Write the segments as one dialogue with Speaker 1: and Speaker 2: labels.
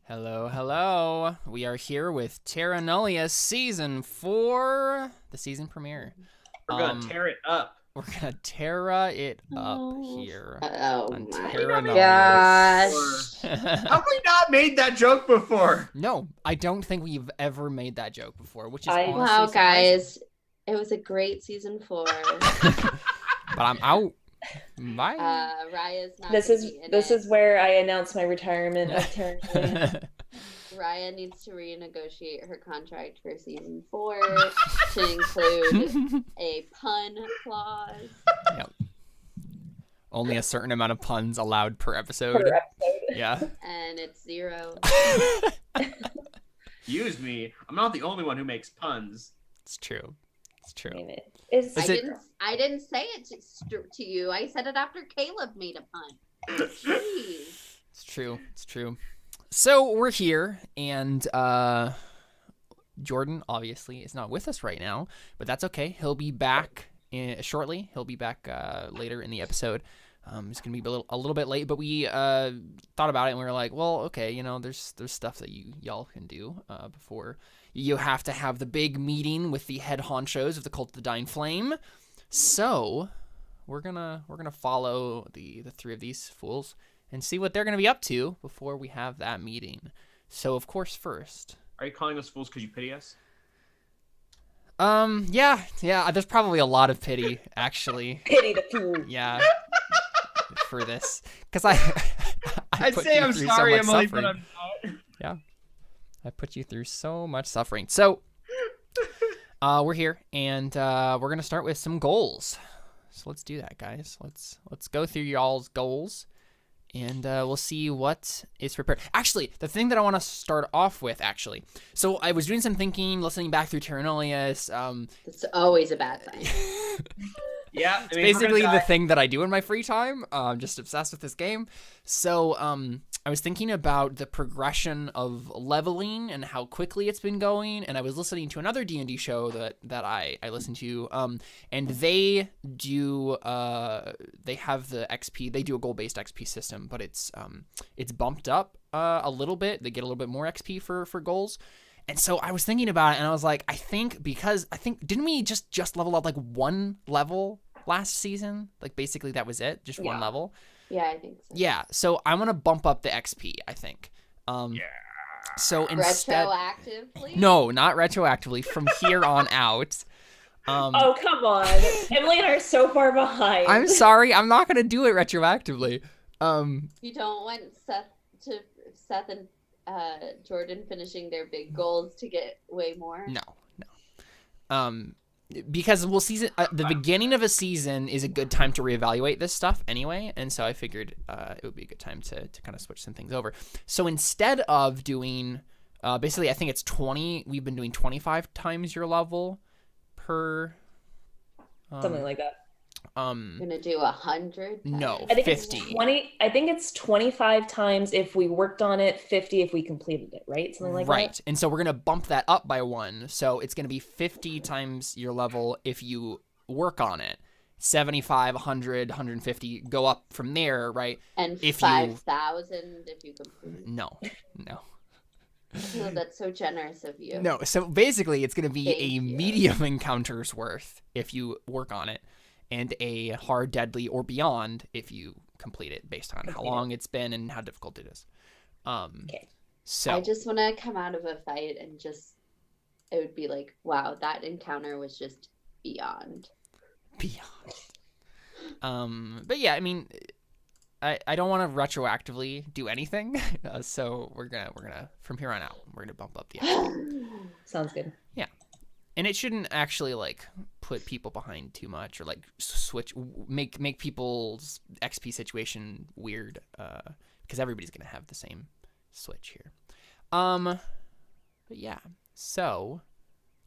Speaker 1: Hello, hello. We are here with Terra Nullius Season 4, the season premiere.
Speaker 2: We're going to tear it up.
Speaker 1: We're going to Terra it up here.
Speaker 3: Oh
Speaker 1: my
Speaker 3: Terra
Speaker 1: Nullius.
Speaker 3: gosh.
Speaker 2: How have we not made that joke before?
Speaker 1: No, I don't think we've ever made that joke before, which is honestly
Speaker 3: Wow,
Speaker 1: surprising.
Speaker 3: guys. It was a great season 4.
Speaker 1: But I'm out. Bye.
Speaker 3: Raia's not
Speaker 4: This is where I announce my retirement of Terra Nullius.
Speaker 3: Raia needs to renegotiate her contract for season 4 to include a pun clause.
Speaker 1: Yep. Only a certain amount of puns allowed per episode. Yeah. And
Speaker 3: it's 0.
Speaker 2: Excuse me. I'm not the only one who makes puns.
Speaker 1: It's true. It's true.
Speaker 3: I didn't say it to you. I said it after Caleb made a pun. Jeez.
Speaker 1: It's true. It's true. So we're here, and Jordan obviously is not with us right now, but that's okay. He'll be back shortly. He'll be back later in the episode. It's gonna be a little bit late, but we thought about it and we were like, well, okay, you know, there's stuff that y'all can do before you have to have the big meeting with the head honchos of the Cult of the Dying Flame. So we're gonna follow the three of these fools and see what they're gonna be up to before we have that meeting. So of course, first,
Speaker 2: are you calling us fools because you pity us?
Speaker 1: Yeah. There's probably a lot of pity, actually.
Speaker 4: Pity the fool.
Speaker 1: Yeah. For this, because
Speaker 2: I'd say I'm sorry, Emily, but I'm not.
Speaker 1: Yeah, I put you through so much suffering. So, we're here, and we're gonna start with some goals. So let's do that, guys. Let's go through y'all's goals, and we'll see what is prepared. Actually, the thing that I want to start off with, so I was doing some thinking, listening back through Terra Nullius.
Speaker 3: It's always a bad thing.
Speaker 2: Yeah,
Speaker 1: it's basically the thing that I do in my free time. I'm just obsessed with this game. So I was thinking about the progression of leveling and how quickly it's been going. And I was listening to another D&D show that I listen to. And they do they have the XP. They do a goal-based XP system, but it's bumped up a little bit. They get a little bit more XP for goals. And so I was thinking about it, and I was like, I think didn't we just level up like one level last season? Like basically that was it, just one level.
Speaker 3: Yeah, I think so.
Speaker 1: Yeah, so I'm gonna bump up the XP, I think. So instead,
Speaker 3: retroactively?
Speaker 1: No, not retroactively. From here on out.
Speaker 4: Oh, come on. Emily and I are so far behind.
Speaker 1: I'm sorry, I'm not gonna do it retroactively.
Speaker 3: You don't want Seth and Jordan finishing their big goals to get way more?
Speaker 1: No. Because the beginning of a season is a good time to reevaluate this stuff anyway, and so I figured it would be a good time to kind of switch some things over. So instead of doing, basically I think it's 20, we've been doing 25 times your level per...
Speaker 4: something like that.
Speaker 3: Gonna do 100?
Speaker 1: No,
Speaker 4: I think
Speaker 1: 50.
Speaker 4: It's 20. I think it's 25 times if we worked on it, 50 if we completed it, right? Something like that.
Speaker 1: Right, and so we're gonna bump that up by 1. So it's gonna be 50 times your level if you work on it. 75, 100, 150, go up from there, right?
Speaker 3: And 5,000 if you complete it.
Speaker 1: No.
Speaker 3: Oh, that's so generous of you.
Speaker 1: No, so basically it's gonna be
Speaker 3: Thank
Speaker 1: a
Speaker 3: you.
Speaker 1: medium encounter's worth if you work on it, and a hard, deadly, or beyond if you complete it, based on how long it's been and how difficult it is.
Speaker 4: Okay.
Speaker 1: So
Speaker 3: I just want to come out of a fight and it would be like, wow, that encounter was just beyond.
Speaker 1: But yeah, I mean, I don't want to retroactively do anything, so we're gonna from here on out we're gonna bump up the XP.
Speaker 4: Sounds good.
Speaker 1: Yeah, and it shouldn't actually like put people behind too much or like make people's XP situation weird, because everybody's gonna have the same switch here. But yeah, so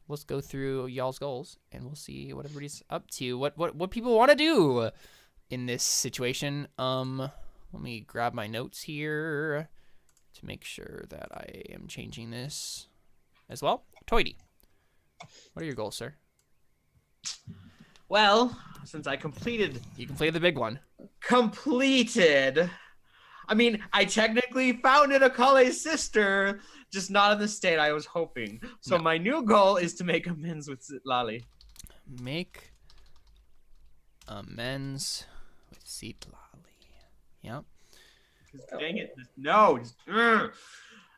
Speaker 1: let's go through y'all's goals and we'll see what everybody's up to. What people want to do in this situation. Let me grab my notes here to make sure that I am changing this as well. Toity, what are your goals, sir?
Speaker 2: Well, since I completed
Speaker 1: You completed the big one.
Speaker 2: I mean, I technically founded Akale's sister, just not in the state I was hoping. So my new goal is to make amends with Zitlali.
Speaker 1: Make amends with Zitlali. Yep.
Speaker 2: Dang it! No.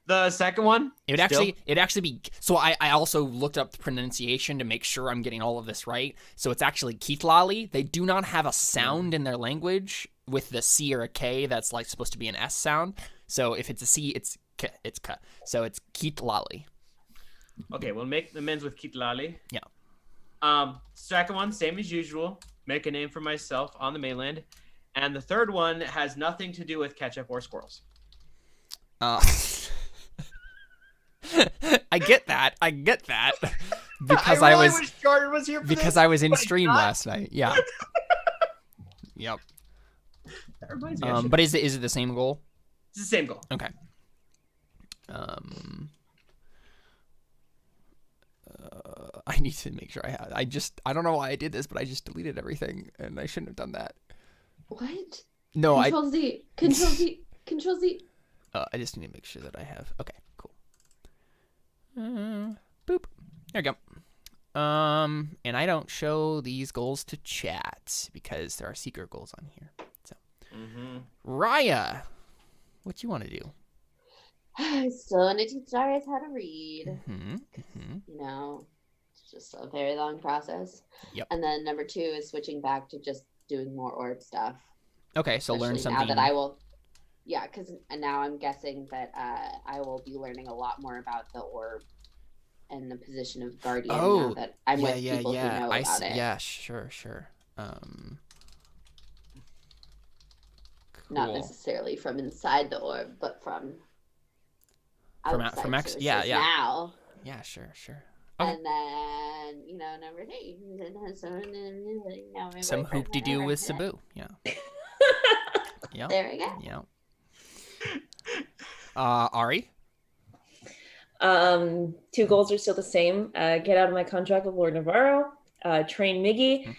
Speaker 2: The second one.
Speaker 1: It'd actually be. So I also looked up the pronunciation to make sure I'm getting all of this right. So it's actually Kitlali. They do not have a sound in their language with the C or a K that's like supposed to be an S sound. So if it's a C, it's K. It's K. So it's Kitlali.
Speaker 2: Okay, we'll make amends with Kitlali.
Speaker 1: Yeah.
Speaker 2: Second one, same as usual. Make a name for myself on the mainland. And the third one has nothing to do with ketchup or squirrels.
Speaker 1: I get that. Because I
Speaker 2: wish Jordan was here for
Speaker 1: because
Speaker 2: this,
Speaker 1: I was in stream last night. Yeah. Yep.
Speaker 2: That reminds me.
Speaker 1: But is it the same goal?
Speaker 2: It's the same goal.
Speaker 1: Okay. I need to make sure I have. I don't know why I did this, but I just deleted everything, and I shouldn't have done that.
Speaker 3: What?
Speaker 1: No,
Speaker 3: Control Z. Control Z. Control Z.
Speaker 1: I just need to make sure that I have. Okay, cool. Boop. There we go. And I don't show these goals to chat because there are secret goals on here. So, Raia, what you want to do?
Speaker 3: I still want to teach Darius how to read.
Speaker 1: Mm-hmm.
Speaker 3: You know, it's just a very long process.
Speaker 1: Yep.
Speaker 3: And then number 2 is switching back to just doing more orb stuff.
Speaker 1: Okay, so learn
Speaker 3: Especially
Speaker 1: something.
Speaker 3: Now that I will, yeah, because now I'm guessing that I will be learning a lot more about the orb and the position of guardian now that I'm with people who know about it.
Speaker 1: Yeah, sure.
Speaker 3: Not necessarily from inside the orb, but from outside sources now.
Speaker 1: Yeah, sure.
Speaker 3: Okay. And then, number 3.
Speaker 1: Some hoop-de-doo with Sabu. Yeah. Yeah.
Speaker 3: There we go.
Speaker 1: Yeah. Arie?
Speaker 4: 2 goals are still the same. Get out of my contract with Lord Navarro, train Miggy.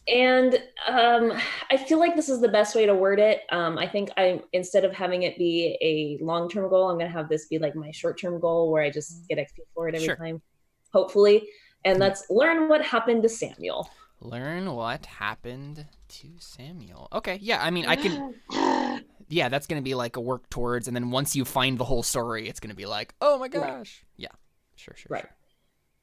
Speaker 4: And I feel like this is the best way to word it. I think instead of having it be a long-term goal, I'm going to have this be like my short-term goal where I just get XP for it every time, hopefully. And that's learn what happened to Samuel.
Speaker 1: Learn what happened to Samuel. Okay, yeah, I mean, I can... Yeah, that's going to be like a work towards, and then once you find the whole story, it's going to be like, oh my gosh. Right. Yeah, sure.
Speaker 4: Right.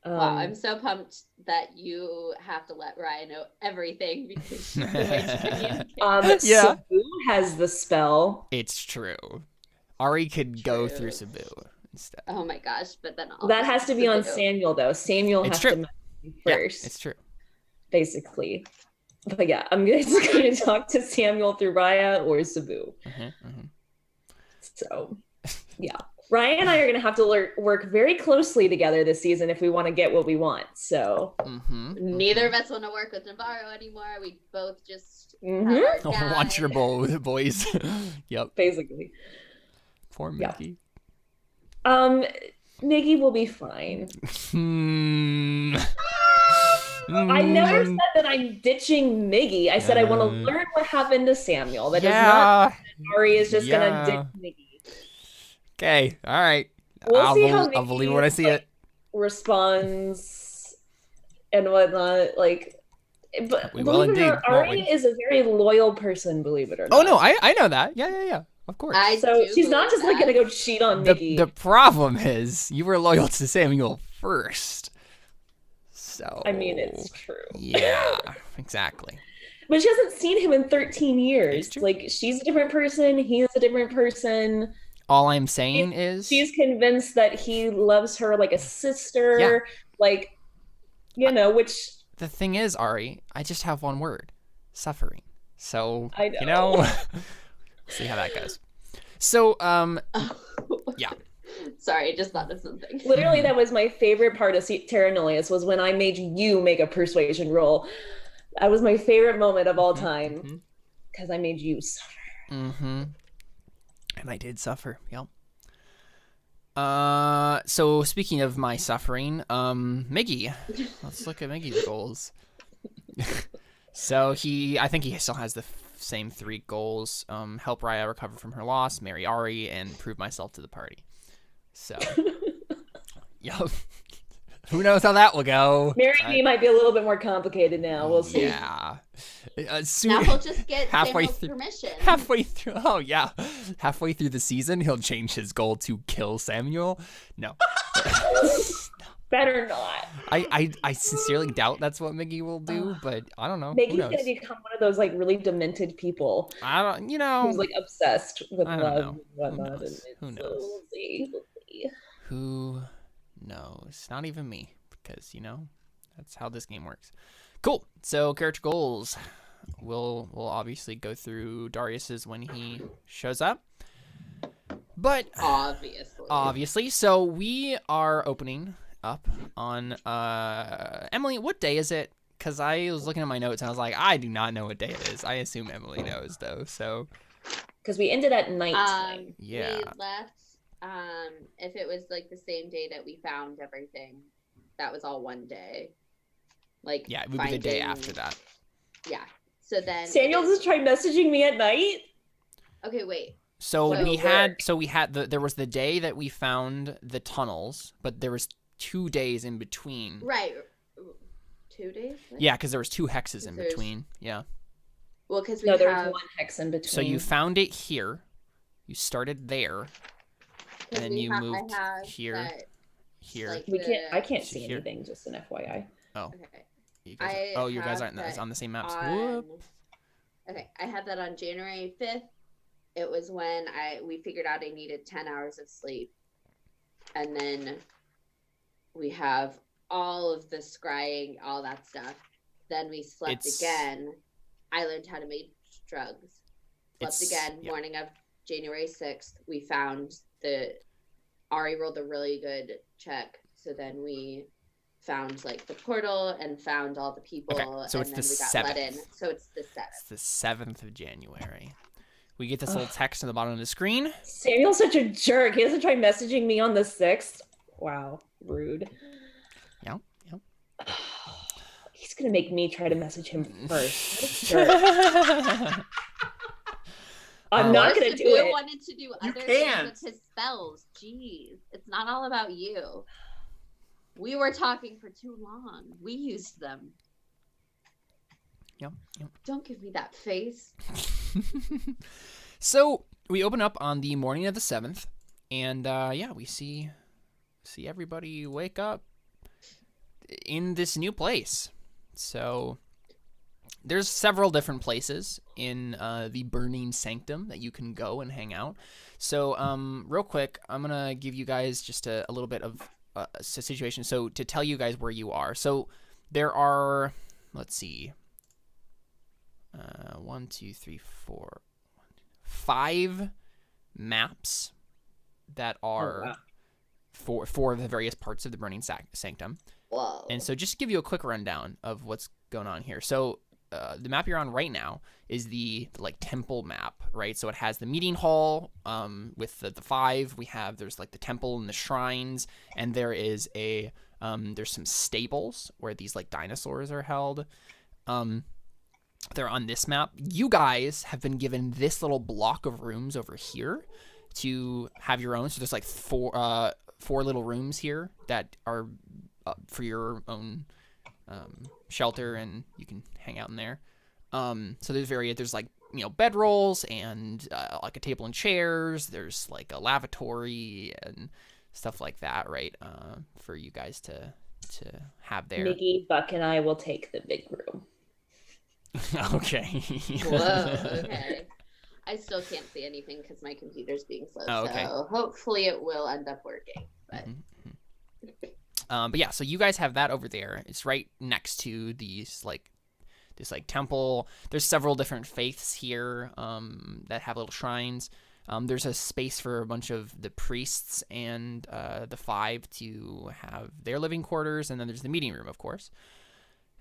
Speaker 3: Wow, I'm so pumped that you have to let Raia know everything because she's the way to
Speaker 4: yeah. Sabu has the spell.
Speaker 1: It's true. Arie could go through Sabu instead.
Speaker 3: Oh my gosh, but then
Speaker 4: that has to be on Samuel though. Samuel has to message me first.
Speaker 1: Yeah, it's true.
Speaker 4: Basically. But yeah, I'm just going to talk to Samuel through Raia or Sabu. So, yeah. Raia and I are going to have to work very closely together this season if we want to get what we want. So,
Speaker 3: neither of us want to work with Navarro anymore. We both just
Speaker 1: want your boys. Yep.
Speaker 4: Basically.
Speaker 1: Poor Mickey.
Speaker 4: Miggy will be fine. I never said that I'm ditching Miggy. I said I want to learn what happened to Samuel. That does not Arie is just going to ditch Miggy.
Speaker 1: Okay, all right.
Speaker 4: We'll see how
Speaker 1: I'll believe when I see it.
Speaker 4: Responds and whatnot. Like, but
Speaker 1: we will indeed.
Speaker 4: Arie is a very loyal person, believe it or not.
Speaker 1: Oh, no, I know that. Yeah. Of course.
Speaker 4: So she's not just like going to go cheat on Miggy.
Speaker 1: The problem is you were loyal to Samuel first. So
Speaker 4: I mean, it's true.
Speaker 1: Yeah, exactly.
Speaker 4: But she hasn't seen him in 13 years. Like, she's a different person. He is a different person.
Speaker 1: All I'm saying is
Speaker 4: she's convinced that he loves her like a sister. Yeah. Like, which...
Speaker 1: The thing is, Arie, I just have one word. Suffering. So,
Speaker 4: I know.
Speaker 1: See how that goes. So, yeah.
Speaker 3: Sorry, I just thought of something.
Speaker 4: Literally, that was my favorite part of Terra Nullius was when I made you make a persuasion roll. That was my favorite moment of all time. Because I made you suffer.
Speaker 1: And I did suffer, yep. So speaking of my suffering, Miggy. Let's look at Miggy's goals. So I think he still has the same 3 goals: help Raia recover from her loss, marry Arie, and prove myself to the party. So, yup. Who knows how that will go?
Speaker 4: Marrying me might be a little bit more complicated now. We'll see.
Speaker 1: Yeah.
Speaker 3: Now he'll just get Samuel's permission.
Speaker 1: Halfway through. Oh yeah. Halfway through the season, he'll change his goal to kill Samuel. No.
Speaker 4: Better not.
Speaker 1: I sincerely doubt that's what Miggy will do, but I don't know.
Speaker 4: Miggy's gonna become one of those like really demented people.
Speaker 1: I don't. You know.
Speaker 4: Who's like obsessed with love and
Speaker 1: Who
Speaker 4: whatnot.
Speaker 1: knows? Who knows?
Speaker 4: We'll see.
Speaker 1: Who knows? Not even me, because that's how this game works. Cool. So character goals. We'll obviously go through Darius's when he shows up. But obviously, so we are opening up on Emily. What day is it? Because I was looking at my notes and I was like, I do not know what day it is. I assume Emily knows though. So
Speaker 4: because we ended at nighttime.
Speaker 1: Yeah.
Speaker 3: We left. If it was like the same day that we found everything, that was all one day. Like
Speaker 1: yeah, it would be the day after that.
Speaker 3: Yeah. So then
Speaker 4: Samuel just tried messaging me at night.
Speaker 3: Okay, wait.
Speaker 1: So we had there was the day that we found the tunnels, but there was 2 days in between.
Speaker 3: Right. 2 days? What?
Speaker 1: Yeah, because there was 2 hexes in between. Yeah.
Speaker 3: Well, because
Speaker 4: there was 1 hex in between.
Speaker 1: So you found it here. You started there. And then you moved here. Here.
Speaker 3: Like
Speaker 4: I can't see anything, just an FYI.
Speaker 1: Oh.
Speaker 3: Okay.
Speaker 1: You guys aren't on the same maps.
Speaker 3: Okay, I had that on January 5th. It was when we figured out I needed 10 hours of sleep. And then we have all of the scrying, all that stuff. Then we slept again. I learned how to make drugs. Slept again, morning of January 6th. We found Arie rolled a really good check. So then we found like the portal and found all the people. Okay,
Speaker 1: so it's
Speaker 3: and then
Speaker 1: the
Speaker 3: we got
Speaker 1: 7th.
Speaker 3: let in. So it's the 7th.
Speaker 1: It's the 7th of January. We get this little text on the bottom of the screen.
Speaker 4: Samuel's such a jerk. He doesn't try messaging me on the 6th. Wow, rude.
Speaker 1: Yep.
Speaker 4: He's gonna make me try to message him first. I'm not gonna do it.
Speaker 3: Wanted to do other things with his spells. Jeez, it's not all about you. We were talking for too long. We used them.
Speaker 1: Yep.
Speaker 3: Don't give me that face.
Speaker 1: So we open up on the morning of the 7th, and we see everybody wake up in this new place. So there's several different places in the Burning Sanctum that you can go and hang out. So real quick, I'm gonna give you guys just a little bit of a situation. So to tell you guys where you are. So there are, let's see, 1, 2, 3, 4, 5 maps that are for the various parts of the Burning Sanctum.
Speaker 3: Whoa.
Speaker 1: And so just to give you a quick rundown of what's going on here. So the map you're on right now is the like temple map, right? So it has the meeting hall with the 5. There's like the temple and the shrines, and there is there's some stables where these like dinosaurs are held. They're on this map. You guys have been given this little block of rooms over here to have your own. So there's like 4 little rooms here that are for your own shelter, and you can hang out in there. So there's like bedrolls and like a table and chairs. There's like a lavatory and stuff like that, right? For you guys to have there.
Speaker 4: Miggy, Buck, and I will take the big room.
Speaker 1: Okay.
Speaker 3: Whoa, okay. I still can't see anything because my computer's being slow. Oh, okay. So hopefully it will end up working. But
Speaker 1: but yeah, so you guys have that over there. It's right next to this temple. There's several different faiths here that have little shrines. There's a space for a bunch of the priests and the 5 to have their living quarters, and then there's the meeting room, of course.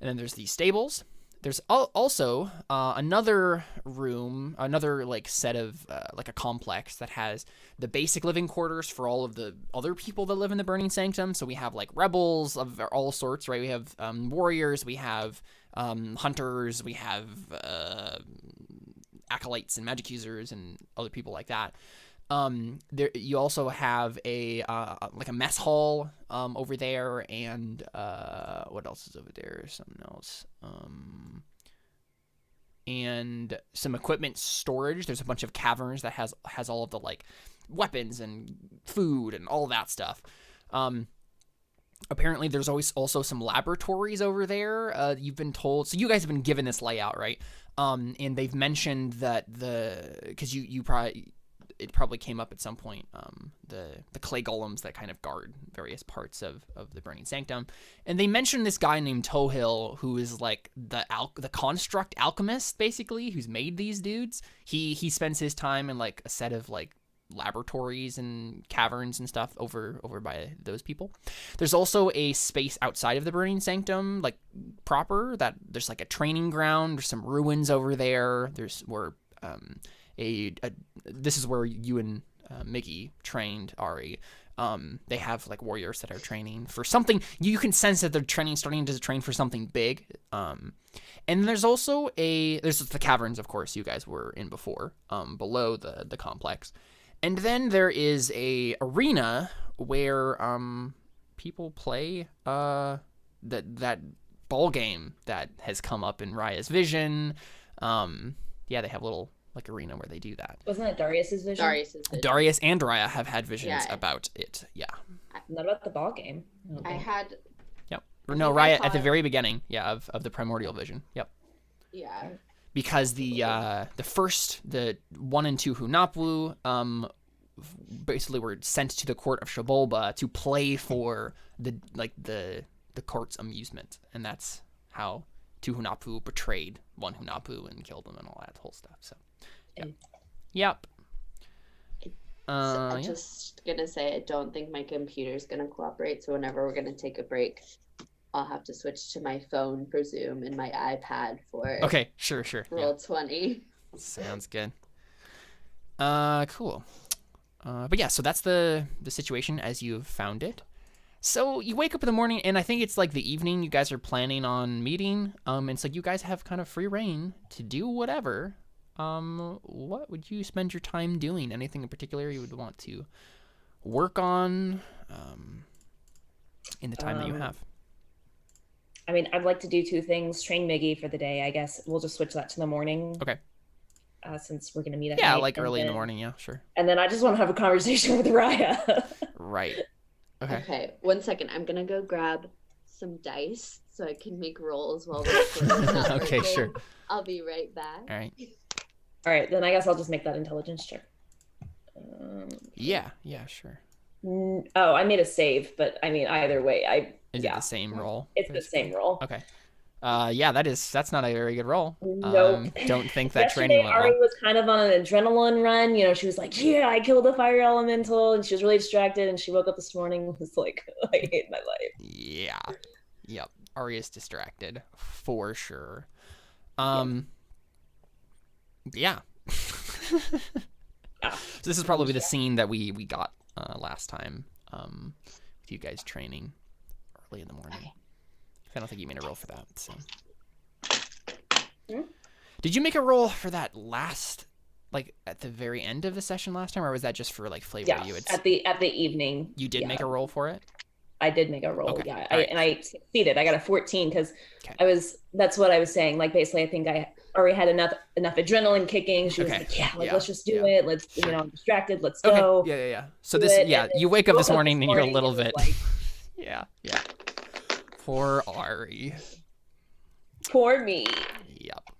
Speaker 1: And then there's the stables. There's also another room, another like set of like a complex that has the basic living quarters for all of the other people that live in the Burning Sanctum. So we have like rebels of all sorts, right? We have warriors, we have hunters, we have acolytes and magic users and other people like that. There you also have a like a mess hall over there, and what else is over there? Something else. And some equipment storage. There's a bunch of caverns that has all of the like weapons and food and all that stuff. Apparently there's always also some laboratories over there. You've been told, so you guys have been given this layout, right? And they've mentioned that because it probably came up at some point, the clay golems that kind of guard various parts of the Burning Sanctum. And they mentioned this guy named Tohil, who is like the construct alchemist, basically, who's made these dudes. He spends his time in like a set of like laboratories and caverns and stuff over by those people. There's also a space outside of the Burning Sanctum, like proper, that there's like a training ground. There's some ruins over there. There's where this is where you and Mickey trained Arie. They have like warriors that are training for something. You can sense that they're starting to train for something big. And there's also there's the caverns, of course, you guys were in before, below the complex. And then there is a arena where people play that ball game that has come up in Raia's vision. Yeah, they have a little like arena where they do that.
Speaker 4: Wasn't that Darius's vision?
Speaker 1: Darius and Raia have had visions about it. Yeah.
Speaker 4: Not about the ball game.
Speaker 3: I had.
Speaker 1: Yep. No, Raia at the very beginning. Yeah, of the primordial vision. Yep.
Speaker 3: Yeah.
Speaker 1: Because the 1 and 2 Hunapwu basically were sent to the court of Shabolba to play for the court's amusement, and that's how 2 Hunapwu betrayed 1 Hunapwu and killed him and all that whole stuff. So, yep.
Speaker 3: I'm just gonna say I don't think my computer's gonna cooperate. So whenever we're gonna take a break, I'll have to switch to my phone for Zoom and my iPad for.
Speaker 1: Okay, sure.
Speaker 3: Roll20.
Speaker 1: Sounds good. Cool. But yeah, so that's the situation as you've found it. So you wake up in the morning, and I think it's like the evening you guys are planning on meeting. And so you guys have kind of free reign to do whatever. What would you spend your time doing? Anything in particular you would want to work on in the time that you have?
Speaker 4: I mean, I'd like to do 2 things. Train Miggy for the day, I guess. We'll just switch that to the morning.
Speaker 1: Okay.
Speaker 4: Since we're going to meet at
Speaker 1: night. Yeah, like early in the morning, yeah, sure.
Speaker 4: And then I just want to have a conversation with Raia.
Speaker 1: Right.
Speaker 3: Okay, 1 second. I'm going to go grab some dice so I can make rolls while we're
Speaker 1: Okay, sure.
Speaker 3: I'll be right back.
Speaker 4: All right, then I guess I'll just make that intelligence check.
Speaker 1: Yeah, sure.
Speaker 4: Oh, I made a save, but I mean, either way,
Speaker 1: Is it the same roll?
Speaker 4: It's the same roll.
Speaker 1: Okay. Yeah, that's not a very good roll.
Speaker 4: Nope.
Speaker 1: Don't think that training went well.
Speaker 4: Arie was kind of on an adrenaline run. You know, she was like, yeah, I killed a fire elemental, and she was really distracted, and she woke up this morning and was like, I hate my life.
Speaker 1: Yeah. Yep. Arie is distracted for sure. Yeah. So this is probably the scene that we got last time with you guys training early in the morning.
Speaker 3: Okay.
Speaker 1: I don't think you made a roll for that. So. Did you make a roll for that last, like at the very end of the session last time, or was that just for like flavor?
Speaker 4: Yeah, at the evening.
Speaker 1: You did make a roll for it?
Speaker 4: I did make a roll,
Speaker 1: okay.
Speaker 4: yeah.
Speaker 1: Right.
Speaker 4: And I succeeded. I got a 14 because that's what I was saying. Like, basically, I think I already had enough adrenaline kicking. She was like, let's just do it. Let's, I'm distracted. Let's go.
Speaker 1: Yeah. So you wake up this morning and you're a little bit. Like... yeah. Poor Arie.
Speaker 4: Poor me.
Speaker 1: Yep.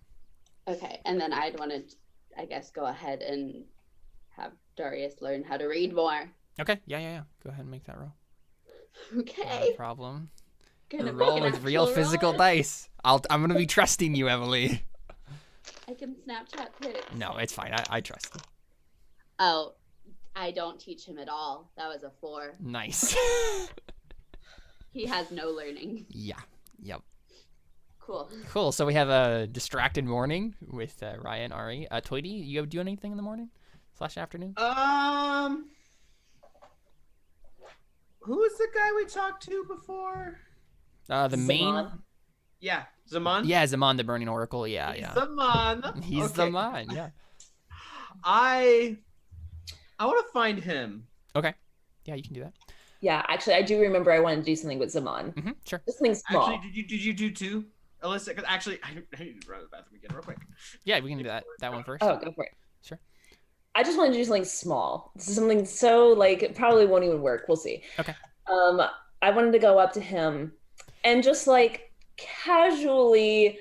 Speaker 3: Okay, and then I'd want to, I guess, go ahead and have Darius learn how to read more.
Speaker 1: Okay, yeah. Go ahead and make that roll.
Speaker 3: Okay.
Speaker 1: No problem.
Speaker 3: Gonna
Speaker 1: roll with real physical dice. I'm gonna be trusting you, Emily.
Speaker 3: I can Snapchat pics.
Speaker 1: No, it's fine. I trust you.
Speaker 3: Oh, I don't teach him at all. That was a 4.
Speaker 1: Nice.
Speaker 3: He has no learning.
Speaker 1: Yeah. Yep.
Speaker 3: Cool.
Speaker 1: So we have a distracted morning with Raia and Arie. Toity, you do anything in the morning / afternoon?
Speaker 2: Who was the guy we talked to before?
Speaker 1: The main.
Speaker 2: Yeah, Xaman.
Speaker 1: Yeah, Xaman the Burning Oracle. Yeah.
Speaker 2: Xaman.
Speaker 1: He's Xaman. Yeah.
Speaker 2: I want to find him.
Speaker 1: Okay. Yeah, you can do that.
Speaker 4: Yeah, actually, I do remember I wanted to do something with Xaman.
Speaker 1: Sure.
Speaker 4: Just something small.
Speaker 2: Actually, did you do two, Alyssa? Because actually, I need to run to the bathroom again real quick.
Speaker 1: Yeah, we can do that one first.
Speaker 4: Oh, go for it.
Speaker 1: Sure.
Speaker 4: I just wanted to do something small. This is something so like it probably won't even work. We'll see.
Speaker 1: Okay.
Speaker 4: I wanted to go up to him and just like casually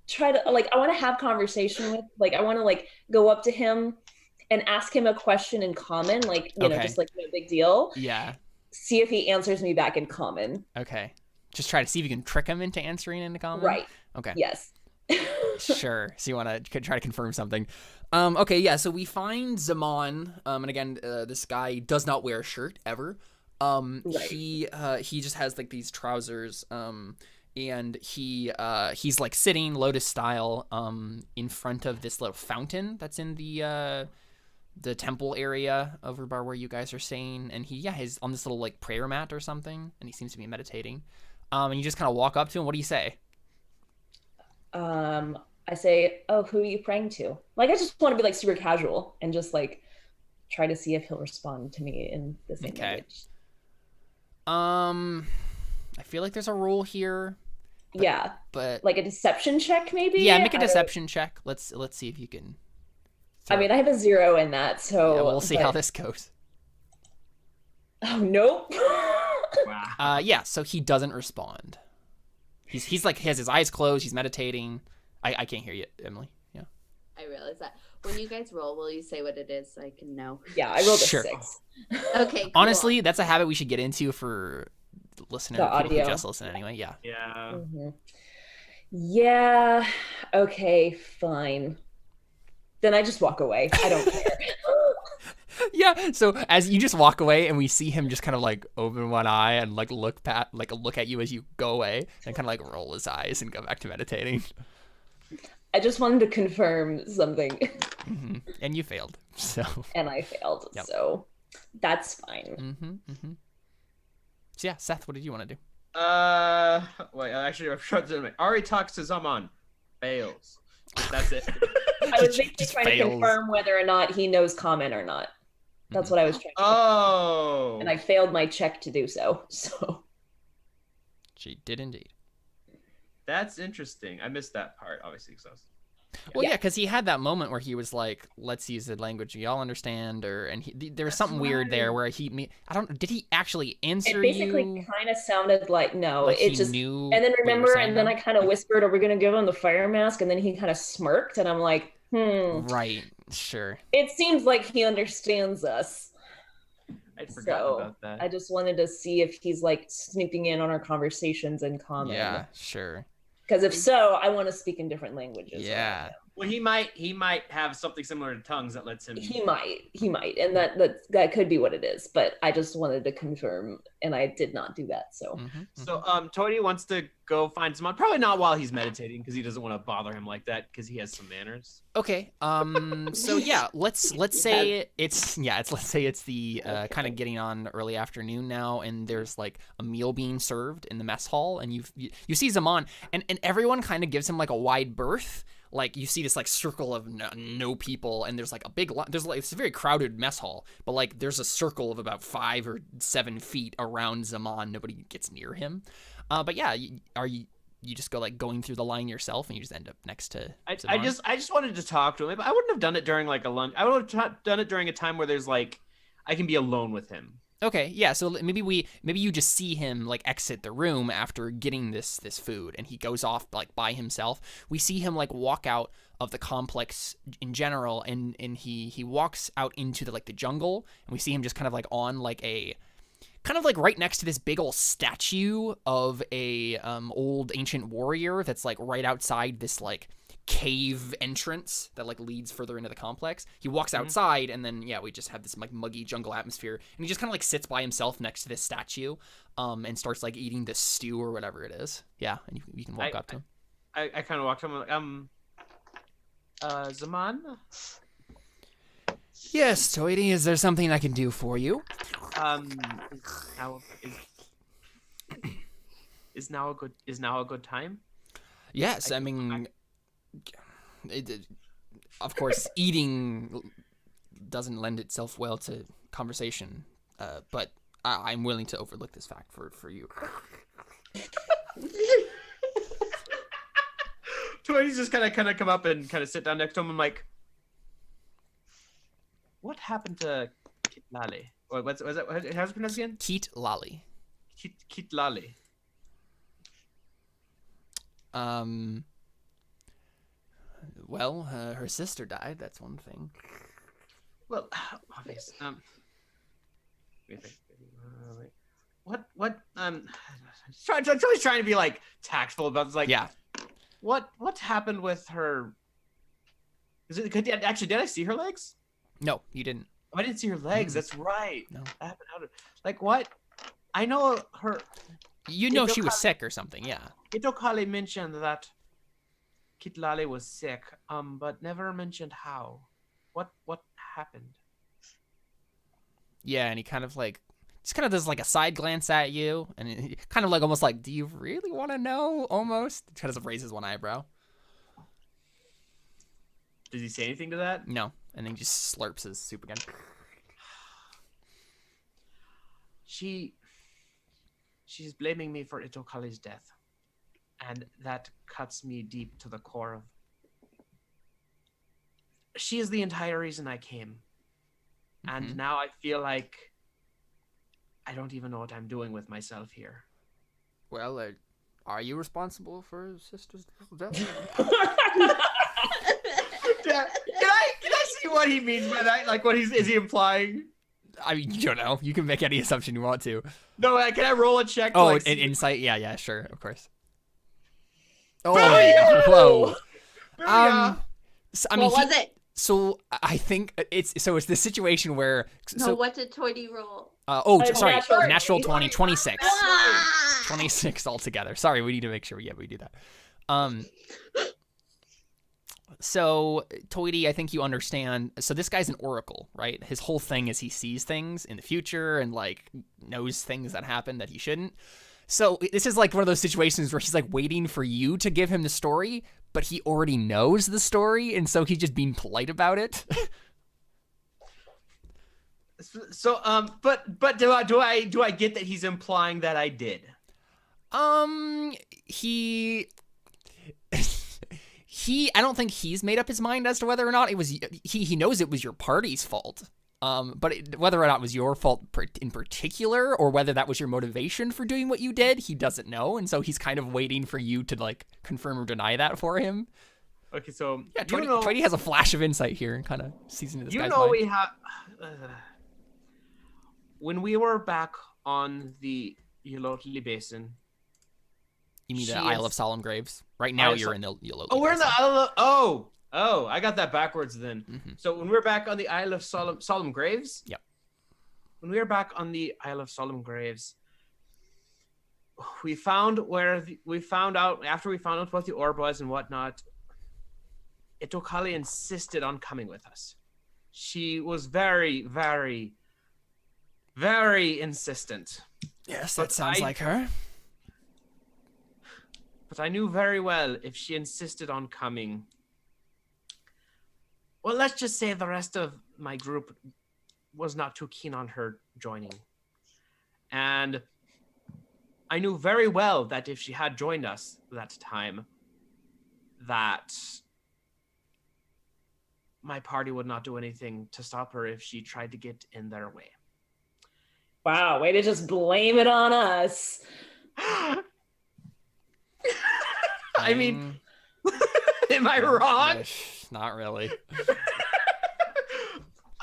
Speaker 4: try to like I want to have conversation with like I want to like go up to him and ask him a question in common, like you know, just like no big deal.
Speaker 1: Yeah.
Speaker 4: See if he answers me back in common.
Speaker 1: Okay. Just try to see if you can trick him into answering in common.
Speaker 4: Right.
Speaker 1: Okay.
Speaker 4: Yes.
Speaker 1: Sure. So you want to try to confirm something. Okay, yeah, so we find Xaman, and again, this guy does not wear a shirt ever.
Speaker 4: Right.
Speaker 1: He just has like these trousers, and he's like sitting lotus style, in front of this little fountain that's in the temple area over by where you guys are staying, and he's on this little like prayer mat or something, and he seems to be meditating. And you just kind of walk up to him. What do you say?
Speaker 4: I say, "Oh, who are you praying to?" Like, I just want to be like super casual and just like try to see if he'll respond to me in the same language.
Speaker 1: I feel like there's a rule here.
Speaker 4: But like a deception check, maybe.
Speaker 1: Yeah, make a deception check. Let's see if you can.
Speaker 4: I mean, I have a 0 in that, so
Speaker 1: yeah, we'll see how this goes.
Speaker 4: Oh nope.
Speaker 2: Wow.
Speaker 1: Yeah. So he doesn't respond. He's like he has his eyes closed. He's meditating. I can't hear you, Emily. Yeah.
Speaker 3: I realize that. When you guys roll, will you say what it is so I can know?
Speaker 4: Yeah, I rolled a
Speaker 1: Sure.
Speaker 4: 6.
Speaker 3: Okay. Cool.
Speaker 1: Honestly, that's a habit we should get into for listeners.
Speaker 4: The
Speaker 1: People
Speaker 4: audio.
Speaker 1: who just listen anyway. Yeah.
Speaker 2: Yeah.
Speaker 4: Mm-hmm. Yeah. Okay. Fine. Then I just walk away. I don't care.
Speaker 1: Yeah. So as you just walk away, and we see him just kind of like open one eye and like look at you as you go away, and kind of like roll his eyes and go back to meditating.
Speaker 4: I just wanted to confirm something.
Speaker 1: Mm-hmm. And you failed. So.
Speaker 4: And I failed.
Speaker 1: Yep.
Speaker 4: So that's fine.
Speaker 1: Mm-hmm. So yeah, Seth, what did you want to do?
Speaker 2: Wait, actually, I'm sure Arie talks to Xaman. Fails. That's it.
Speaker 4: I was basically
Speaker 1: Just
Speaker 4: trying
Speaker 1: fails.
Speaker 4: to confirm whether or not he knows common or not. That's what I was trying to
Speaker 2: Oh.
Speaker 4: and I failed my check to do so. So
Speaker 1: She did indeed.
Speaker 2: That's interesting. I missed that part, obviously, because I was...
Speaker 1: Well, yeah, because he had that moment where he was like, "Let's use the language we all understand," there was something weird there where did he actually answer
Speaker 4: it basically
Speaker 1: you?
Speaker 4: kind of sounded like no.
Speaker 1: Like
Speaker 4: it
Speaker 1: he
Speaker 4: just
Speaker 1: knew
Speaker 4: and then
Speaker 1: what you were
Speaker 4: remember,
Speaker 1: saying,
Speaker 4: and then
Speaker 1: though?
Speaker 4: I kind of whispered, "Are we gonna give him the fire mask?" And then he kind of smirked, and I'm like,
Speaker 1: Right, sure.
Speaker 4: It seems like he understands us.
Speaker 2: I'd forgotten about that.
Speaker 4: I just wanted to see if he's like snooping in on our conversations in common.
Speaker 1: Yeah, sure.
Speaker 4: Because if so, I want to speak in different languages.
Speaker 1: Yeah.
Speaker 2: Well, he might have something similar to tongues that lets him...
Speaker 4: He might, and that could be what it is. But I just wanted to confirm, and I did not do that. So,
Speaker 2: So, Toity wants to go find Xaman. Probably not while he's meditating, because he doesn't want to bother him like that, because he has some manners.
Speaker 1: Okay. So yeah, let's say it's the kind of getting on early afternoon now, and there's like a meal being served in the mess hall, and you see Xaman, and everyone kind of gives him like a wide berth. Like you see this like circle of no people, and there's like a big it's a very crowded mess hall, but like there's a circle of about 5 or 7 feet around Xaman. Nobody gets near him. But yeah, you just go like going through the line yourself, and you just end up next to Xaman?
Speaker 2: I just wanted to talk to him. I wouldn't have done it during like a lunch. I would have done it during a time where there's like I can be alone with him.
Speaker 1: Okay, yeah, so maybe you just see him like exit the room after getting this food, and he goes off like by himself. We see him like walk out of the complex in general, and he walks out into the jungle, and we see him just kind of like on like a kind of like right next to this big old statue of a old ancient warrior that's like right outside this like cave entrance that like leads further into the complex. He walks outside, and then we just have this like muggy jungle atmosphere, and he just kind of like sits by himself next to this statue and starts like eating this stew or whatever it is. Yeah, and you can walk up to him.
Speaker 2: I kind of walked up and Xaman?
Speaker 1: Yes, Toity, is there something I can do for you?
Speaker 2: Is now a good time?
Speaker 1: Yes, I mean, of course, eating doesn't lend itself well to conversation, but I'm willing to overlook this fact for you.
Speaker 2: Toity's just kind of come up and kind of sit down next to him. I'm like, what happened to Kit Lally? What's that? How's it pronounced again?
Speaker 1: Kit Lally.
Speaker 2: Kit Lally.
Speaker 1: Well, her sister died. That's one thing.
Speaker 2: Well, obvious. What? Always trying to be like tactful about this. Like,
Speaker 1: Yeah.
Speaker 2: What happened with her? Did I see her legs?
Speaker 1: No, you didn't.
Speaker 2: Oh, I didn't see her legs.
Speaker 1: Mm.
Speaker 2: That's right.
Speaker 1: No.
Speaker 2: That happened out of, like what? I know her.
Speaker 1: You know she was sick or something, yeah.
Speaker 2: Itokali mentioned that Kit Lally was sick, but never mentioned how. What happened?
Speaker 1: Yeah, and he kind of like, just kind of does like a side glance at you, and he kind of like almost like, do you really want to know? Almost. He kind of raises one eyebrow.
Speaker 2: Does he say anything to that?
Speaker 1: No, and then he just slurps his soup again.
Speaker 2: She's blaming me for Itokali's death, and that cuts me deep to the core of. She is the entire reason I came, and now I feel like I don't even know what I'm doing with myself here.
Speaker 1: Well, are you responsible for his sister's death?
Speaker 2: Can I see what he means by that? Like, what is he implying?
Speaker 1: I mean, you don't know. You can make any assumption you want to.
Speaker 2: No, can I roll a check?
Speaker 1: Oh,
Speaker 2: like,
Speaker 1: an insight? Yeah, sure, of course. Oh,
Speaker 2: Booyah!
Speaker 1: whoa.
Speaker 2: Booyah!
Speaker 1: So, I mean,
Speaker 3: What was it?
Speaker 1: So I think it's this situation where.
Speaker 3: No, what did Toity roll?
Speaker 1: Sorry,
Speaker 4: natural
Speaker 1: natural
Speaker 4: 20.
Speaker 1: 20, 26.
Speaker 3: Ah!
Speaker 1: 26 altogether. Sorry, we need to make sure we do that. So Toity, I think you understand. So this guy's an oracle, right? His whole thing is he sees things in the future and like knows things that happen that he shouldn't. So this is like one of those situations where he's like waiting for you to give him the story, but he already knows the story, and so he's just being polite about it.
Speaker 2: So, but do I get that he's implying that I did?
Speaker 1: I don't think he's made up his mind as to whether or not it was. He knows it was your party's fault. But whether or not it was your fault in particular, or whether that was your motivation for doing what you did, he doesn't know, and so he's kind of waiting for you to like confirm or deny that for him.
Speaker 2: Okay, so
Speaker 1: Yeah, Toity has a flash of insight here and kind of sees into this guy's mind.
Speaker 2: We have when we were back on the Yolotli Basin.
Speaker 1: You mean the Isle of Solemn Graves? Right now you're in the Yolotli.
Speaker 2: Oh, we're in the Isle of... Oh, I got that backwards then.
Speaker 1: Mm-hmm.
Speaker 2: So when we're back on the Isle of Solemn Graves?
Speaker 1: Yep.
Speaker 2: When we were back on the Isle of Solemn Graves, we found out after we found out what the orb was and whatnot, Itokali insisted on coming with us. She was very, very, very insistent.
Speaker 1: Yes, that sounds like her.
Speaker 2: But I knew very well if she insisted on coming. Well, let's just say the rest of my group was not too keen on her joining. And I knew very well that if she had joined us that time, that my party would not do anything to stop her if she tried to get in their way.
Speaker 4: Wow, way to just blame it on us.
Speaker 2: I mean, am I wrong?
Speaker 1: Not really.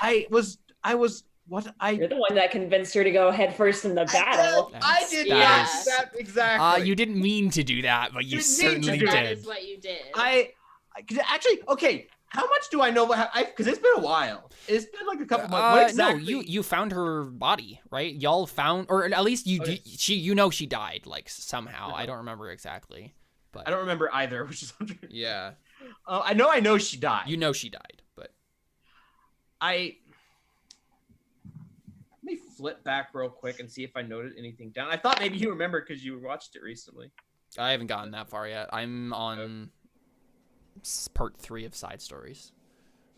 Speaker 2: You're
Speaker 4: the one that convinced her to go head first in the battle.
Speaker 2: I did not do that exactly.
Speaker 1: You didn't mean to do that, but you certainly
Speaker 3: That
Speaker 1: did.
Speaker 3: is what you did.
Speaker 2: Actually, okay. How much do I know? Because it's been a while. It's been like a couple months. What exactly?
Speaker 1: No, you found her body, right? Y'all found, or at least she died like somehow. I don't remember exactly, but
Speaker 2: I don't remember either, which is
Speaker 1: yeah.
Speaker 2: I know she died.
Speaker 1: You know she died, but
Speaker 2: let me flip back real quick and see if I noted anything down. I thought maybe you remembered because you watched it recently.
Speaker 1: I haven't gotten that far yet. I'm on part 3 of side stories.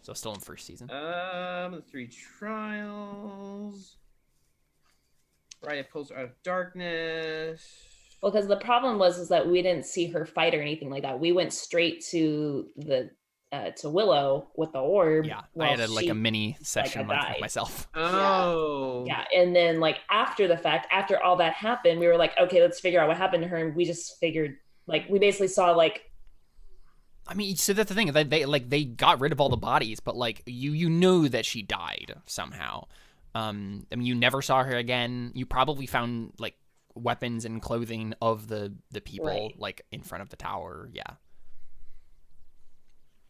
Speaker 1: So still in first season.
Speaker 2: The 3 trials. Raia pulls her out of darkness.
Speaker 4: Well, because the problem was that we didn't see her fight or anything like that. We went straight to Willow with the orb.
Speaker 1: Yeah, I
Speaker 4: while
Speaker 1: had a mini session with
Speaker 4: died.
Speaker 2: myself.
Speaker 4: Yeah, and then like after the fact, after all that happened, we were like, okay, let's figure out what happened to her, and we just figured, like, we basically saw like.
Speaker 1: I mean, so that's the thing. They got rid of all the bodies, but like you knew that she died somehow. I mean, you never saw her again. You probably found like weapons and clothing of the people like in front of the tower. Yeah.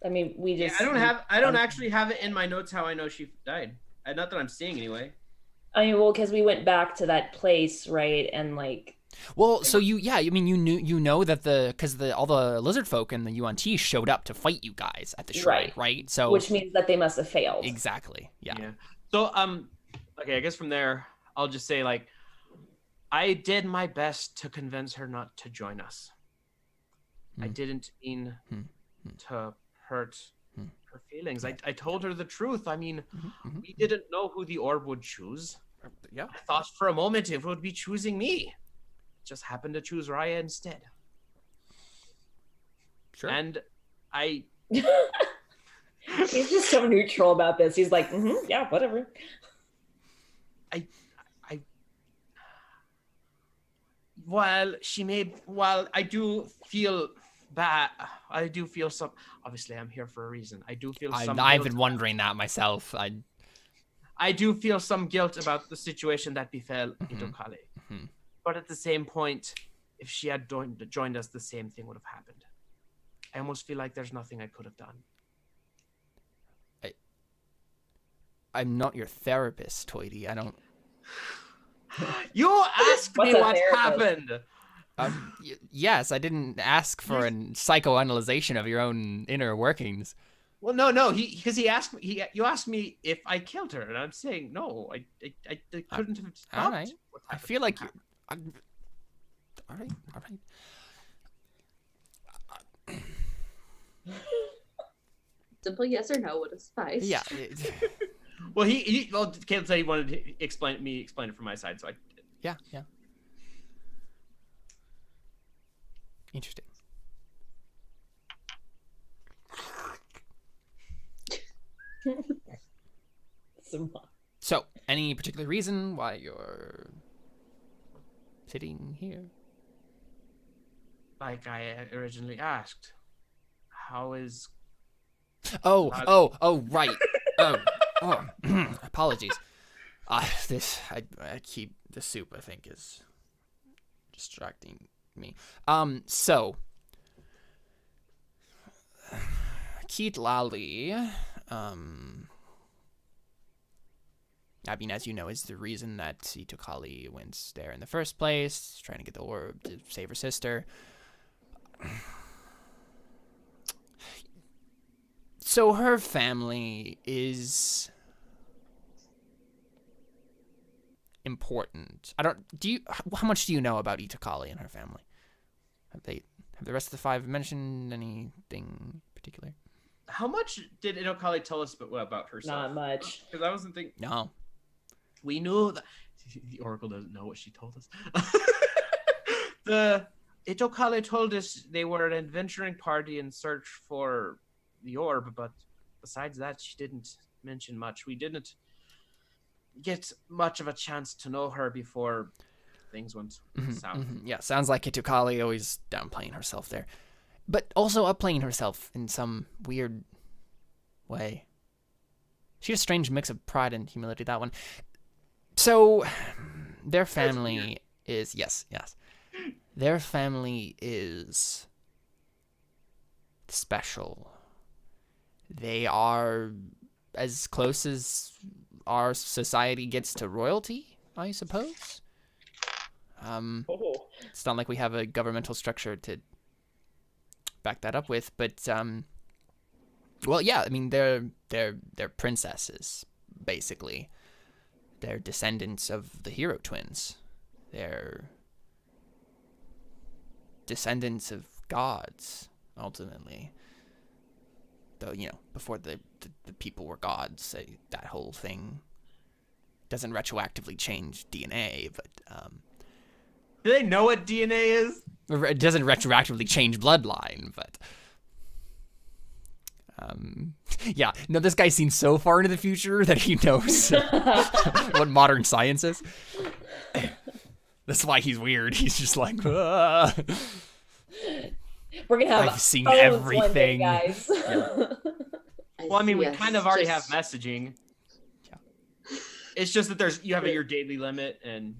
Speaker 4: I mean, we just.
Speaker 2: I don't actually have it in my notes how I know she died. Not that I'm seeing anyway.
Speaker 4: I mean, well, because we went back to that place, right, and like.
Speaker 1: Well, so you know that all the lizard folk and the UNT showed up to fight you guys at the shrine, right? So
Speaker 4: which means that they must have failed.
Speaker 1: Exactly. Yeah.
Speaker 2: So okay, I guess from there I'll just say like I did my best to convince her not to join us. I didn't mean to hurt her feelings. I told her the truth. I mean, we didn't know who the orb would choose.
Speaker 1: Yeah.
Speaker 2: I thought for a moment it would be choosing me. Just happened to choose Raia instead.
Speaker 1: Sure.
Speaker 2: And I
Speaker 4: He's just so neutral about this. He's like, yeah, whatever.
Speaker 2: While I do feel bad, I do feel some. Obviously, I'm here for a reason. I do feel some.
Speaker 1: I've
Speaker 2: guilt.
Speaker 1: been wondering that myself.
Speaker 2: I do feel some guilt about the situation that befell Itokale. But at the same point, if she had joined us, the same thing would have happened. I almost feel like there's nothing I could have done.
Speaker 1: I'm not your therapist, Toity. I don't.
Speaker 2: You asked me what happened.
Speaker 1: Yes, I didn't ask for a psychoanalyzation of your own inner workings.
Speaker 2: Well, no. He asked me. You asked me if I killed her, and I'm saying no. I couldn't have stopped.
Speaker 1: All right. I feel like. All right.
Speaker 3: Simple yes or no would have sufficed.
Speaker 1: Yeah.
Speaker 2: Well, Caleb said he wanted to explain it from my side, so I did.
Speaker 1: Yeah. Interesting. So, any particular reason why you're sitting here?
Speaker 2: Like I originally asked, how is?
Speaker 1: Oh, right. Apologies. I keep the soup. I think is distracting me. So Keith Lally, I mean, as you know, is the reason that Itokale went there in the first place, trying to get the orb to save her sister. So her family is important. How much do you know about Itokale and her family? Have the rest of the 5 mentioned anything particular?
Speaker 2: How much did Itokale tell us about herself?
Speaker 4: Not much.
Speaker 2: Because I wasn't thinking.
Speaker 1: No.
Speaker 2: We knew that the Oracle doesn't know what she told us. The Itokale told us they were an adventuring party in search for the orb, but besides that, she didn't mention much. We didn't get much of a chance to know her before things went south.
Speaker 1: Yeah, sounds like Itokale always downplaying herself there, but also upplaying herself in some weird way. She has a strange mix of pride and humility, that one. So, their family is... Yes. Their family is special. They are as close as our society gets to royalty, I suppose. It's not like we have a governmental structure to back that up with, but well, yeah, I mean, they're princesses, basically. They're descendants of the hero twins. They're descendants of gods, ultimately. before the people were gods. That whole thing doesn't retroactively change DNA, but
Speaker 2: Do they know what DNA is?
Speaker 1: it doesn't retroactively change bloodline, but yeah. No, this guy's seen so far into the future that he knows what modern science is. That's why he's weird. He's just like, ah.
Speaker 4: We're gonna have
Speaker 1: I've seen
Speaker 4: phones one day,
Speaker 1: everything.
Speaker 4: guys.
Speaker 2: Well, I mean, we
Speaker 3: Yes,
Speaker 2: kind of already have
Speaker 3: just-
Speaker 2: messaging.
Speaker 1: Yeah.
Speaker 2: It's just that you have your daily limit, and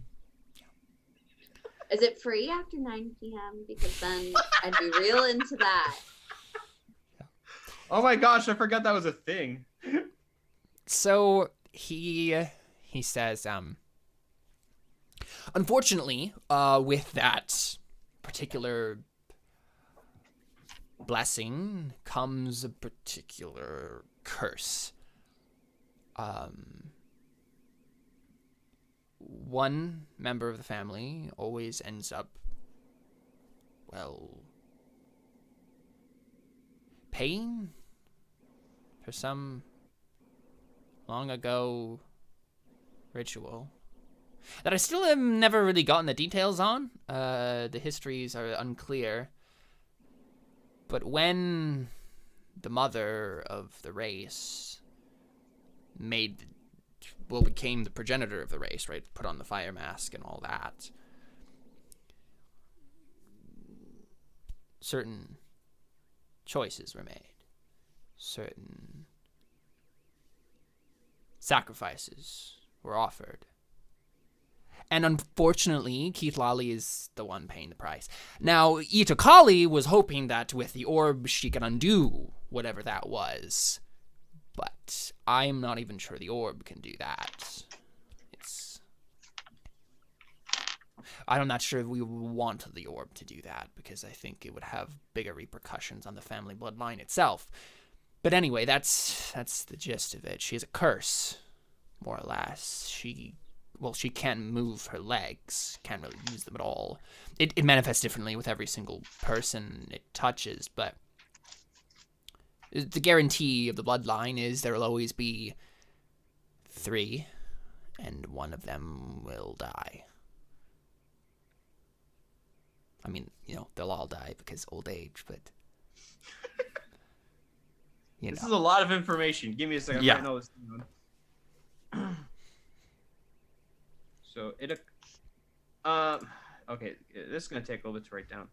Speaker 3: Is it free after 9 p.m.? Because then I'd be real into that.
Speaker 2: oh my gosh, I forgot that was a thing.
Speaker 1: So he says, unfortunately, with that particular blessing comes a particular curse. One member of the family always ends up, well, paying for some long ago ritual that I still have never really gotten the details on. The histories are unclear. But when the mother of the race became the progenitor of the race, right? Put on the fire mask and all that. Certain choices were made. Certain sacrifices were offered. And unfortunately, Keith Lally is the one paying the price. Now, Itakali was hoping that with the orb she could undo whatever that was. But I'm not even sure the orb can do that. I'm not sure if we want the orb to do that, because I think it would have bigger repercussions on the family bloodline itself. But anyway, that's the gist of it. She has a curse, more or less. She can't move her legs, can't really use them at all. It manifests differently with every single person it touches, but the guarantee of the bloodline is there will always be 3, and one of them will die. I mean, they'll all die because old age, but
Speaker 2: This is a lot of information. Give me a second.
Speaker 1: Yeah.
Speaker 2: I know this down. So okay, this is gonna take a little bit to write down.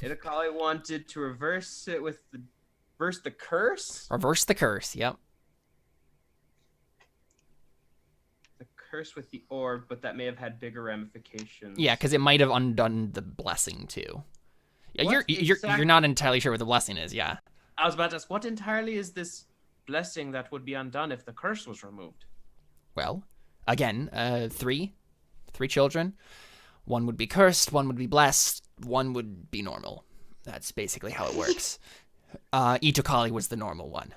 Speaker 2: Itakali wanted to reverse the curse.
Speaker 1: Reverse the curse. Yep.
Speaker 2: The curse with the orb, but that may have had bigger ramifications.
Speaker 1: Yeah, because it might have undone the blessing too. Yeah,
Speaker 2: What
Speaker 1: you're not entirely sure what the blessing is. Yeah.
Speaker 2: I was about to ask, what entirely is this blessing that would be undone if the curse was removed?
Speaker 1: Well, again, 3 children. One would be cursed, one would be blessed, one would be normal. That's basically how it works. Itakali was the normal one.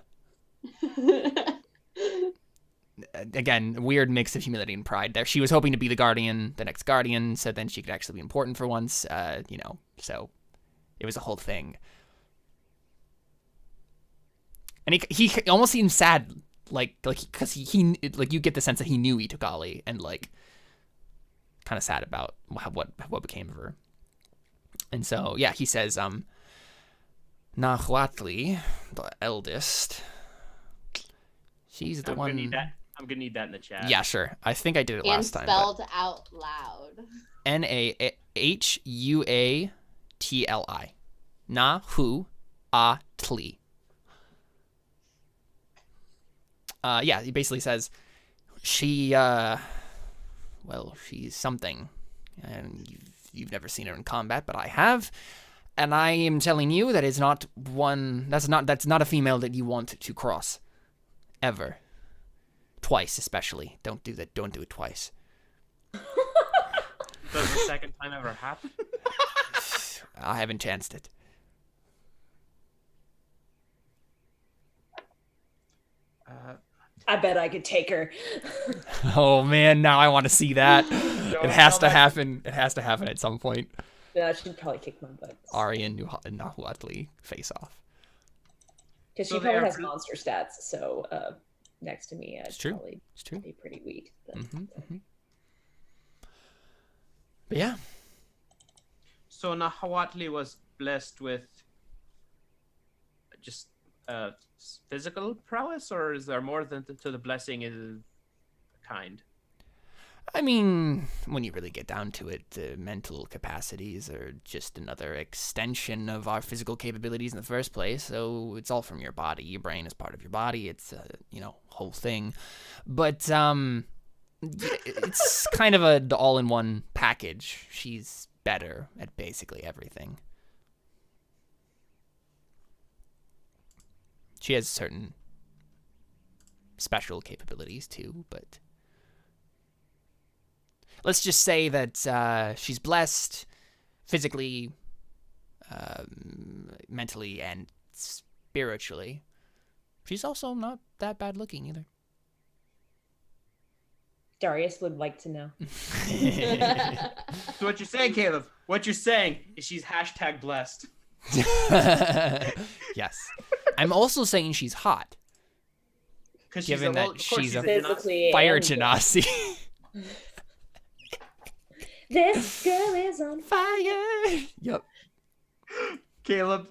Speaker 1: Again, weird mix of humility and pride there. She was hoping to be the next guardian, so then she could actually be important for once, so it was a whole thing. And he almost seemed sad, because he you get the sense that he knew Itakali, and kind of sad about what became of her. And so, yeah, he says, Nahuatli, the eldest, she's the one.
Speaker 2: I'm gonna need that in the chat.
Speaker 1: Yeah, sure. I think I did it
Speaker 3: And
Speaker 1: last time.
Speaker 3: spelled out loud.
Speaker 1: Nahuatli. Nahuatli. Yeah, he basically says she's something, and you've never seen her in combat, but I have, and I am telling you that is not one. That's not a female that you want to cross, ever. Twice, especially. Don't do that. Don't do it twice.
Speaker 2: Does the second time ever happen?
Speaker 1: I haven't chanced it.
Speaker 4: I bet I could take her.
Speaker 1: Oh man, now I want to see that. It has to happen. It has to happen at some point.
Speaker 4: Yeah, she'd probably kick my butt.
Speaker 1: Arie and Nahuatli face off.
Speaker 4: Because
Speaker 2: So
Speaker 4: she
Speaker 2: they
Speaker 4: probably
Speaker 2: are
Speaker 4: has
Speaker 2: re-
Speaker 4: monster stats, so next to me, I'd
Speaker 1: It's true.
Speaker 4: probably
Speaker 1: It's true.
Speaker 4: be pretty weak. But,
Speaker 1: But yeah.
Speaker 2: So Nahuatl was blessed with just physical prowess, or is there more than to the blessing is kind?
Speaker 1: I mean, when you really get down to it, the mental capacities are just another extension of our physical capabilities in the first place. So it's all from your body. Your brain is part of your body. It's a, whole thing. But it's kind of an all-in-one package. She's better at basically everything. She has certain special capabilities too, but let's just say that she's blessed physically, mentally, and spiritually. She's also not that bad looking either.
Speaker 4: Darius would like to know.
Speaker 2: So what you're saying, Caleb? What you're saying is she's #blessed.
Speaker 1: Yes. I'm also saying she's hot,
Speaker 2: Because
Speaker 1: given that she's a
Speaker 4: Physically
Speaker 1: fire
Speaker 4: and-
Speaker 1: genasi.
Speaker 4: This girl is on
Speaker 1: Fire. Yep.
Speaker 2: Caleb,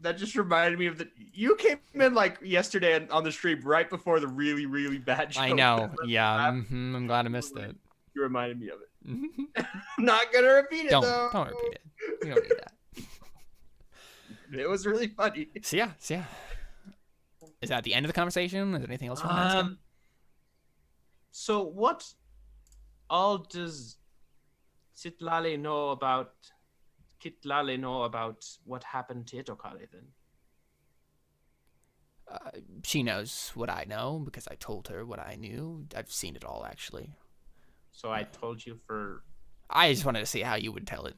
Speaker 2: that just reminded me of you came in like yesterday on the stream right before the really, really bad joke.
Speaker 1: I know. Yeah. I'm glad I missed it.
Speaker 2: You reminded me of it. I'm not gonna repeat it though.
Speaker 1: Don't repeat it. You don't need that.
Speaker 2: It was really funny.
Speaker 1: So yeah. Is that the end of the conversation? Is there anything else you want to ask him?
Speaker 2: So what all does Kitlale know about what happened to Itokale then?
Speaker 1: She knows what I know because I told her what I knew. I've seen it all, actually.
Speaker 2: So I told you for...
Speaker 1: I just wanted to see how you would tell it.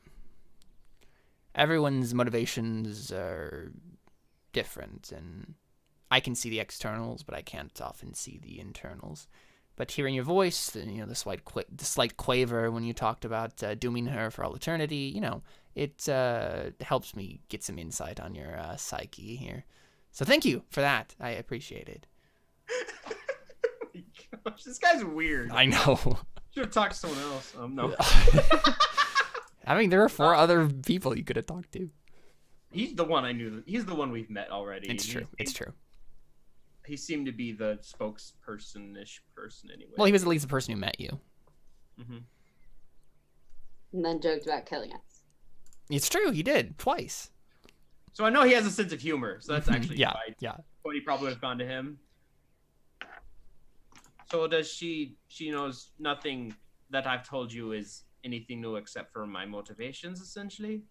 Speaker 1: Everyone's motivations are different, and I can see the externals, but I can't often see the internals. But hearing your voice, the slight quaver when you talked about dooming her for all eternity, it helps me get some insight on your psyche here. So thank you for that. I appreciate it.
Speaker 2: Gosh, this guy's weird.
Speaker 1: I know.
Speaker 2: Should have talked to someone else. No.
Speaker 1: I mean, there are 4 other people you could have talked to.
Speaker 2: He's the one I knew. He's the one we've met already.
Speaker 1: It's true. It's true.
Speaker 2: He seemed to be the spokesperson-ish person anyway.
Speaker 1: Well, he was at least the person who met you.
Speaker 2: Mm-hmm.
Speaker 3: And then joked about killing us.
Speaker 1: It's true. He did twice.
Speaker 2: So I know he has a sense of humor. So that's actually
Speaker 1: yeah.
Speaker 2: why
Speaker 1: Yeah.
Speaker 2: Toity probably would have gone to him. So does she knows nothing that I've told you is anything new except for my motivations, essentially?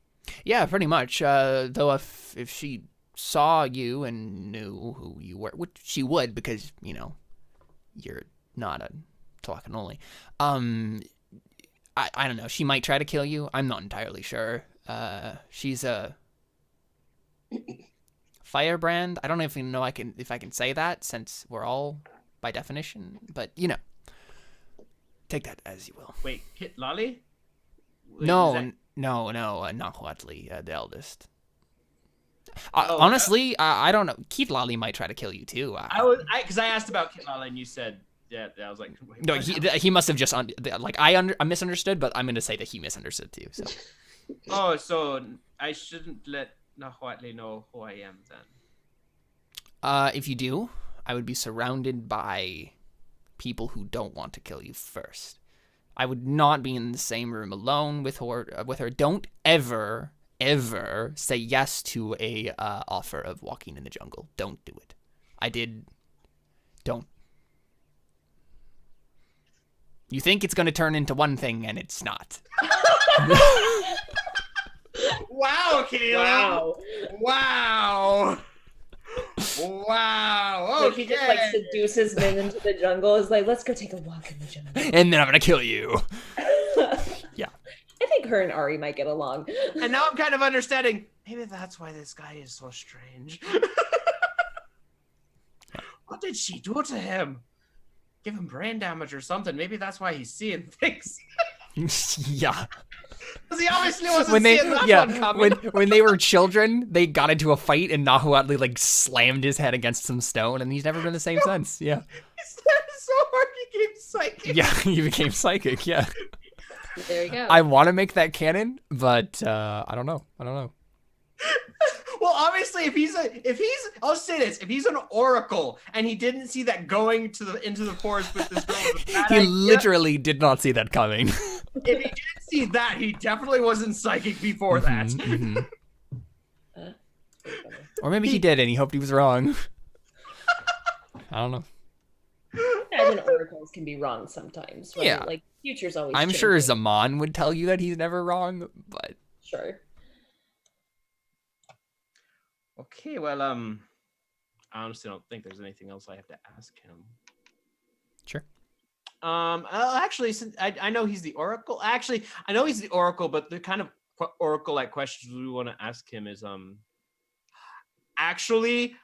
Speaker 1: Yeah, pretty much. Though if she saw you and knew who you were, which she would because, you're not a Tlakanoli. I don't know. She might try to kill you. I'm not entirely sure. She's a firebrand. I don't even know if I can say that since we're all by definition, but take that as you will.
Speaker 2: Wait, Kit Lolly?
Speaker 1: No, Nahuatl, the eldest.
Speaker 2: Oh,
Speaker 1: honestly, I don't know. Keith Lolly might try to kill you too.
Speaker 2: Because I asked about Kit Lolly and you said, yeah, I was like, wait,
Speaker 1: No,
Speaker 2: what?
Speaker 1: he must have just I misunderstood, but I'm gonna say that he misunderstood too. So
Speaker 2: Oh, so I shouldn't let Nahuatl know who I am then.
Speaker 1: if you do, I would be surrounded by people who don't want to kill you first. I would not be in the same room alone with her. Don't ever say yes to a offer of walking in the jungle. Don't do it. I did. Don't. You think it's going to turn into one thing, and it's not.
Speaker 2: Wow, Caleb! Wow! Wow!
Speaker 4: So
Speaker 2: Okay.
Speaker 4: he just seduces men into the jungle. Is like, let's go take a walk in the jungle.
Speaker 1: And then I'm going to kill you. Yeah.
Speaker 4: I think her and Arie might get along.
Speaker 2: And now I'm kind of understanding. Maybe that's why this guy is so strange. What did she do to him? Give him brain damage or something. Maybe that's why he's seeing things.
Speaker 1: Yeah.
Speaker 2: Because he obviously wasn't
Speaker 1: when they
Speaker 2: seeing that one coming.
Speaker 1: when they were children, they got into a fight and Nahuatl like slammed his head against some stone, and he's never been the same since. Yeah.
Speaker 2: He slapped so hard he became psychic.
Speaker 1: Yeah, he became psychic. Yeah.
Speaker 3: There you go.
Speaker 1: I want to make that canon, but I don't know.
Speaker 2: Well, obviously, if he's I'll say this: if he's an oracle and he didn't see that going into the forest with this girl, was a bad
Speaker 1: He
Speaker 2: idea,
Speaker 1: literally did not see that coming.
Speaker 2: if he didn't see that, he definitely wasn't psychic before that.
Speaker 1: Mhm. Or maybe he did and he hoped he was wrong. I don't know.
Speaker 4: Imagine oracles can be wrong sometimes. Right?
Speaker 1: Yeah.
Speaker 4: Like future's always.
Speaker 1: I'm sure
Speaker 4: changing.
Speaker 1: Xaman would tell you that he's never wrong, but
Speaker 4: Sure.
Speaker 2: Okay, well, I honestly don't think there's anything else I have to ask him.
Speaker 1: sure.
Speaker 2: Actually, since I know he's the oracle. Actually, I know he's the oracle, but the kind of oracle-like questions we want to ask him is, actually,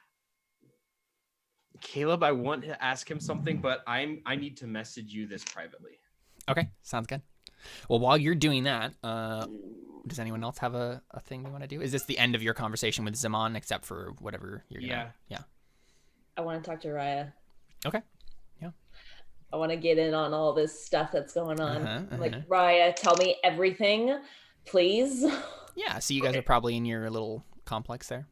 Speaker 2: Caleb, I want to ask him something, but I need to message you this privately.
Speaker 1: Okay, sounds good. Well, while you're doing that, does anyone else have a thing they want to do? Is this the end of your conversation with Xaman, except for whatever you're gonna... Yeah.
Speaker 4: I want to talk to Raia.
Speaker 1: Okay. Yeah.
Speaker 4: I want to get in on all this stuff that's going on.
Speaker 1: Uh-huh.
Speaker 4: Like, Raia, tell me everything, please.
Speaker 1: Yeah, so you guys are probably in your little complex there.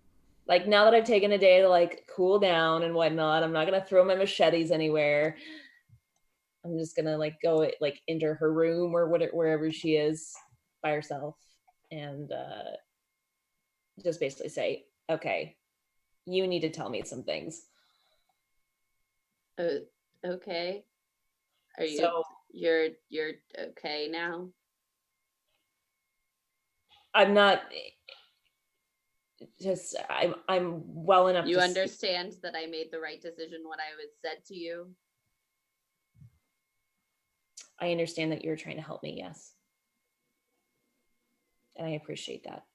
Speaker 4: Like, now that I've taken a day to like cool down and whatnot, I'm not gonna throw my machetes anywhere. I'm just gonna like go like into her room or wherever she is by herself, and just basically say, "Okay, you need to tell me some things."
Speaker 3: Okay. Are you?
Speaker 4: So
Speaker 3: You're okay now?
Speaker 4: I'm not. Just I'm well enough.
Speaker 3: You
Speaker 4: to
Speaker 3: understand that I made the right decision when I was said to you?
Speaker 4: I understand that you're trying to help me, yes. And I appreciate that.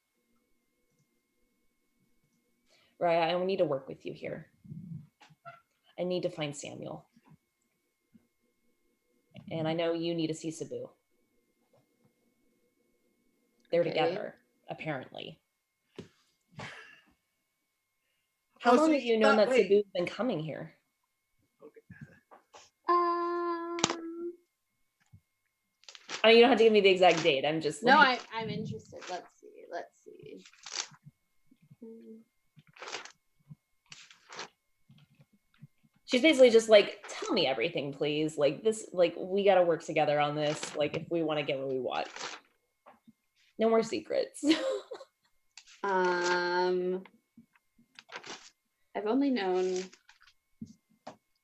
Speaker 4: Raia, I need to work with you here. I need to find Samuel. And I know you need to see Sabu. They're
Speaker 3: Okay.
Speaker 4: together, apparently. How
Speaker 2: Oh,
Speaker 4: long
Speaker 2: so
Speaker 4: have you
Speaker 2: he's
Speaker 4: known
Speaker 2: not-
Speaker 4: that
Speaker 2: wait.
Speaker 4: Sabu's been coming here? I mean, you don't have to give me the exact date. I'm just
Speaker 3: No,
Speaker 4: like,
Speaker 3: I'm interested. Let's see.
Speaker 4: she's basically just like, tell me everything, please. Like this, like we got to work together on this. Like if we want to get what we want, no more secrets.
Speaker 3: I've only known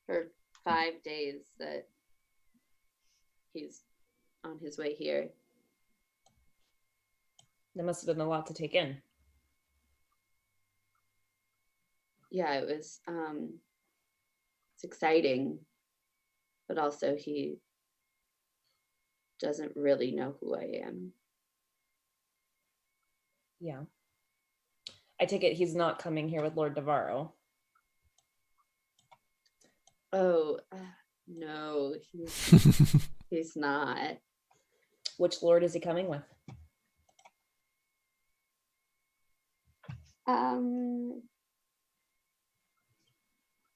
Speaker 3: for 5 days that he's on his way here.
Speaker 4: That must have been a lot to take in.
Speaker 3: Yeah, it was it's exciting, but also he doesn't really know who I am.
Speaker 4: Yeah. I take it he's not coming here with Lord Navarro.
Speaker 3: Oh, no, he's not.
Speaker 4: Which lord is he coming with?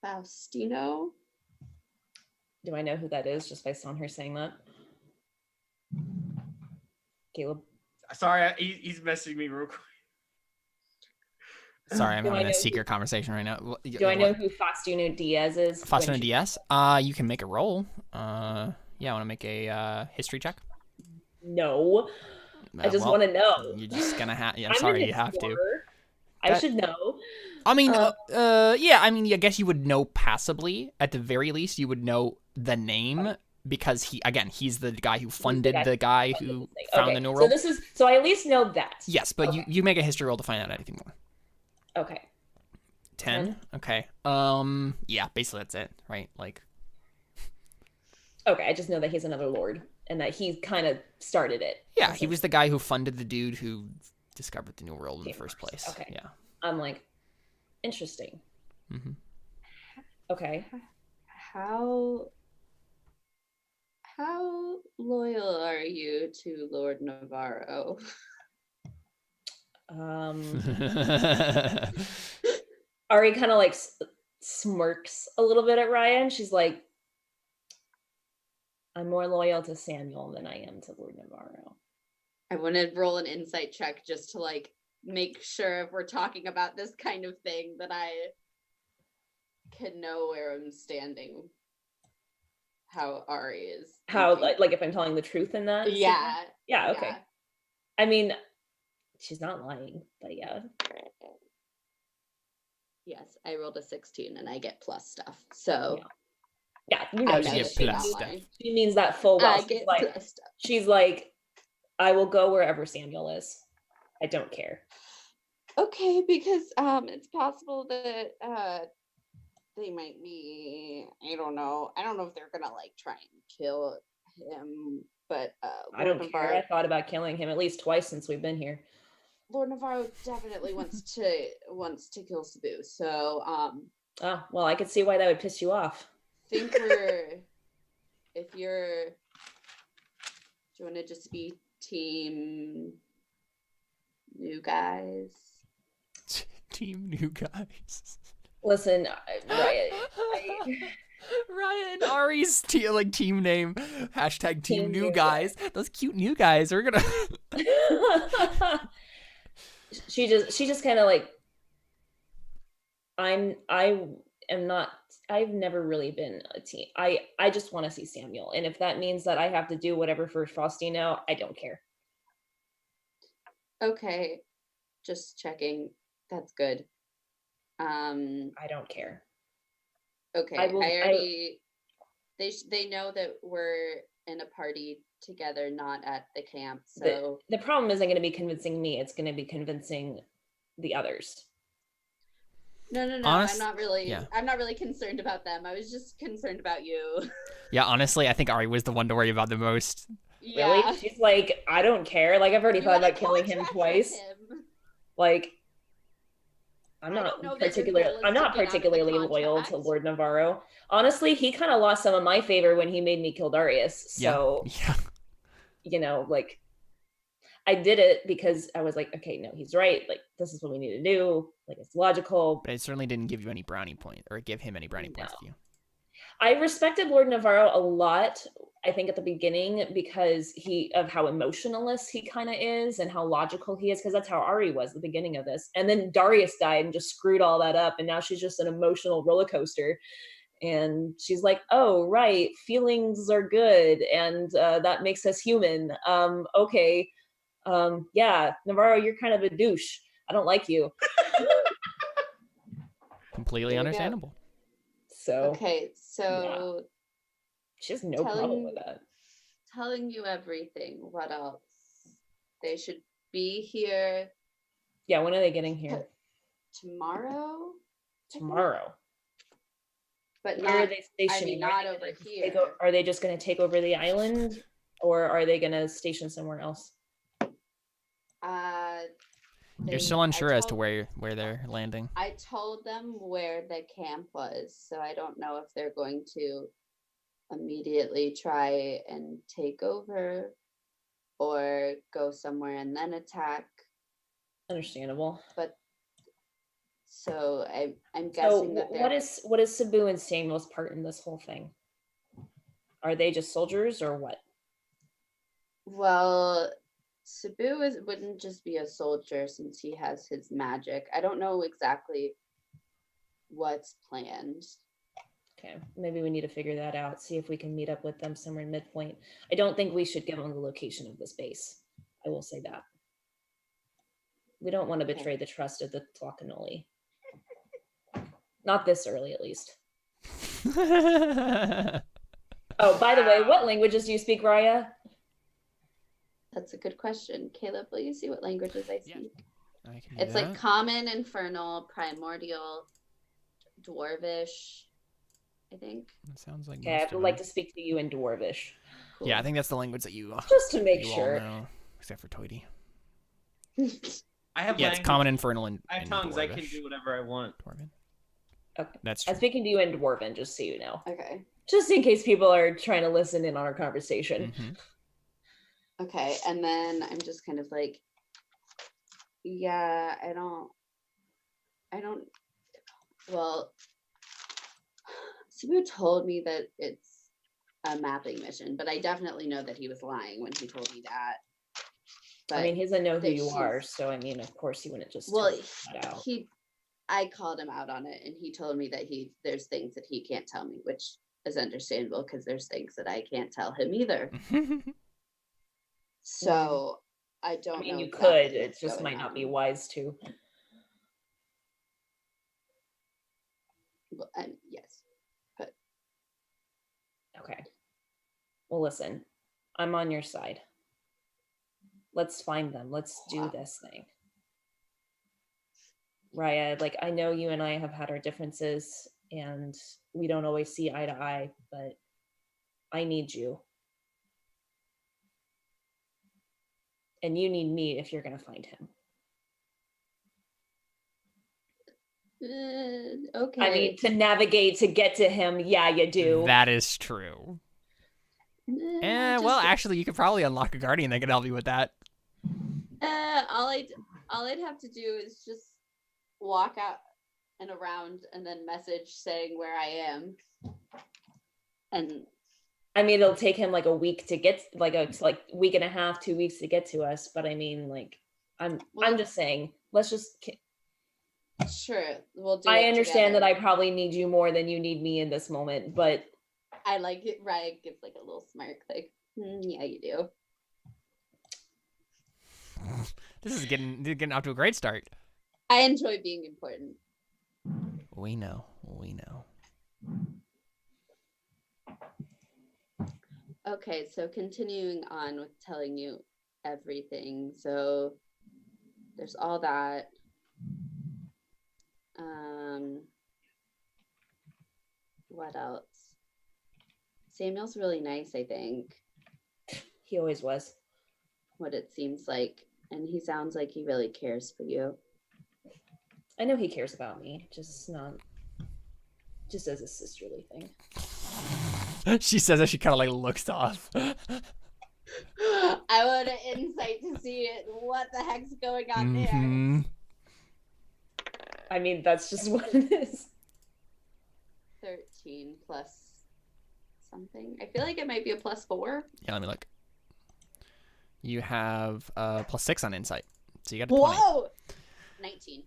Speaker 3: Faustino?
Speaker 4: Do I know who that is just based on her saying that? Caleb?
Speaker 2: Sorry, he's messaging me real quick.
Speaker 1: Sorry, I'm
Speaker 4: Do I
Speaker 1: having a
Speaker 4: know
Speaker 1: secret conversation right now.
Speaker 4: Do I know who Faustino Diaz is?
Speaker 1: Faustino Diaz? You can make a roll. Yeah, I want to make a history check.
Speaker 4: No. I just want to know.
Speaker 1: You're just gonna have. Yeah, I'm
Speaker 4: I'm
Speaker 1: sorry,
Speaker 4: an
Speaker 1: you have to.
Speaker 4: explorer. I should know.
Speaker 1: I mean, yeah. I mean, I guess you would know passably. At the very least, you would know the name because he's the guy who funded the guy who found the New World.
Speaker 4: So I at least know that.
Speaker 1: Yes, but you make a history roll to find out anything more.
Speaker 4: Okay.
Speaker 1: 10. Okay. Yeah, basically that's it, right? Like.
Speaker 4: Okay, I just know that he's another lord and that he kind of started it.
Speaker 1: Yeah, he was the guy who funded the dude who discovered the New World in the first place.
Speaker 4: Okay.
Speaker 1: Yeah.
Speaker 4: I'm like, interesting.
Speaker 1: Mm-hmm.
Speaker 4: Okay.
Speaker 3: How How loyal are you to Lord Navarro?
Speaker 4: Arie kind of like smirks a little bit at Raia, and she's like, I'm more loyal to Samuel than I am to Lord Navarro.
Speaker 3: I want to roll an insight check just to like make sure if we're talking about this kind of thing that I can know where I'm standing. How Arie is.
Speaker 4: How, like if I'm telling the truth in that?
Speaker 3: Yeah.
Speaker 4: Yeah, okay. Yeah. I mean, she's not lying, but yeah.
Speaker 3: Yes, I rolled a 16 and I get plus stuff. So
Speaker 4: yeah, you know, she means that full well. She's like, I will go wherever Samuel is. I don't care.
Speaker 3: Okay, because it's possible that they might be, I don't know if they're gonna like try and kill him, but
Speaker 4: I don't care. I thought about killing him at least twice since we've been here.
Speaker 3: Lord Navarro definitely wants to kill Sabu. So
Speaker 4: oh, well, I could see why that would piss you off.
Speaker 3: Think do you want to just be team new guys?
Speaker 1: Team new guys.
Speaker 4: Listen, Raia
Speaker 1: and Arie's team name, hashtag team new guys. Those cute new guys are gonna.
Speaker 4: She just kind of like, I've never really been a team. I just want to see Samuel, and if that means that I have to do whatever for Faustino, I don't care.
Speaker 3: Okay, just checking. That's good.
Speaker 4: I don't care.
Speaker 3: Okay, they know that we're in a party together, not at the camp. So
Speaker 4: the problem isn't going to be convincing me; it's going to be convincing the others.
Speaker 3: No. I'm not really concerned about them. I was just concerned about you.
Speaker 1: Yeah, honestly, I think Arie was the one to worry about the most.
Speaker 3: Yeah.
Speaker 4: Really? She's like, I don't care. Like, I've already thought about killing him twice. Like, I'm not particularly loyal to Lord Navarro. Honestly, he kind of lost some of my favor when he made me kill Darius. So, you know, like, I did it because I was like, okay, no, he's right. Like, this is what we need to do. Like, it's logical.
Speaker 1: But it certainly didn't give you any brownie point, or give him any brownie points to you.
Speaker 4: I respected Lord Navarro a lot, I think, at the beginning because of how emotionalist he kind of is and how logical he is, because that's how Arie was at the beginning of this. And then Darius died and just screwed all that up, and now she's just an emotional roller coaster. And she's like, oh, right, feelings are good, and that makes us human. Okay. Yeah, Navarro, you're kind of a douche. I don't like you.
Speaker 1: Completely understandable.
Speaker 4: So
Speaker 3: okay, so
Speaker 4: she has no problem with that.
Speaker 3: Telling you everything. What else? They should be here.
Speaker 4: Yeah, when are they getting here?
Speaker 3: Tomorrow.
Speaker 4: But where are they stationing?
Speaker 3: Not over here.
Speaker 4: Are they just going to take over the island, or are they going to station somewhere else?
Speaker 1: You're still unsure as to where they're landing.
Speaker 3: I told them where the camp was, so I don't know if they're going to immediately try and take over or go somewhere and then attack.
Speaker 4: Understandable.
Speaker 3: But so I'm guessing that
Speaker 4: what is Sabu and Samuel's part in this whole thing? Are they just soldiers or what?
Speaker 3: Well, Sabu wouldn't just be a soldier since he has his magic. I don't know exactly what's planned.
Speaker 4: Okay, maybe we need to figure that out. See if we can meet up with them somewhere in midpoint. I don't think we should give them the location of this base. I will say that. We don't want to betray the trust of the Tlachanoli. Not this early, at least. Oh, by the way, what languages do you speak, Raia?
Speaker 3: That's a good question. Caleb, will you see what languages I speak?
Speaker 1: Yeah, I can
Speaker 3: it's like Common, Infernal, Primordial, Dwarvish, I think.
Speaker 1: That sounds like.
Speaker 4: Okay, I would like to speak to you in Dwarvish.
Speaker 1: Cool. Yeah, I think that's the language that you.
Speaker 4: Just to make sure.
Speaker 1: Know, except for Toity.
Speaker 2: I have.
Speaker 1: Yeah, it's Common, Infernal, and.
Speaker 2: I have tongues. I can do whatever I want.
Speaker 1: Dwarven.
Speaker 4: Okay.
Speaker 1: That's true.
Speaker 4: I'm speaking to you in Dwarven, just so you know.
Speaker 3: Okay.
Speaker 4: Just in case people are trying to listen in on our conversation.
Speaker 3: Okay, and then I'm just kind of like, yeah, I don't, well, Sabu told me that it's a mapping mission, but I definitely know that he was lying when he told me that. But
Speaker 4: I mean, he doesn't know who
Speaker 3: that
Speaker 4: you
Speaker 3: he's-
Speaker 4: are, so I mean, of course he wouldn't just
Speaker 3: Well,
Speaker 4: tell you that out.
Speaker 3: I called him out on it, and he told me that there's things that he can't tell me, which is understandable because there's things that I can't tell him either. So I don't
Speaker 4: I mean,
Speaker 3: know.
Speaker 4: you
Speaker 3: exactly
Speaker 4: could. It
Speaker 3: what's
Speaker 4: just
Speaker 3: going
Speaker 4: might not
Speaker 3: on.
Speaker 4: be wise to.
Speaker 3: Well, yes.
Speaker 4: Okay. Well, listen, I'm on your side. Let's find them. Let's do this thing. Raia, like, I know you and I have had our differences and we don't always see eye to eye, but I need you. And you need me if you're going to find him.
Speaker 3: Okay.
Speaker 4: I mean, to navigate, to get to him, yeah, you do.
Speaker 1: That is true. Well, actually, you could probably unlock a guardian that could help you with that.
Speaker 3: All I'd have to do is just walk out and around and then message saying where I am. And
Speaker 4: I mean, it'll take him like a week to get, like a week and a half, 2 weeks to get to us. But I mean, like, I'm just saying, let's just.
Speaker 3: Sure, we'll do.
Speaker 4: I understand that I probably need you more than you need me in this moment, but
Speaker 3: I like it. Raia gives like a little smirk, like, yeah, you do.
Speaker 1: This is getting off to a great start.
Speaker 3: I enjoy being important.
Speaker 1: We know.
Speaker 3: Okay, so continuing on with telling you everything. So there's all that. What else? Samuel's really nice, I think.
Speaker 4: he always was.
Speaker 3: What it seems like. And he sounds like he really cares for you.
Speaker 4: I know he cares about me, just as a sisterly thing.
Speaker 1: She says as she kind of like looks off.
Speaker 3: I want an insight to see what the heck's going on there.
Speaker 4: I mean, that's just what it is.
Speaker 3: 13 plus something. I feel like it might be a +4.
Speaker 1: Yeah, let me look. You have +6 on insight, so you got a 20.
Speaker 3: Whoa! 19.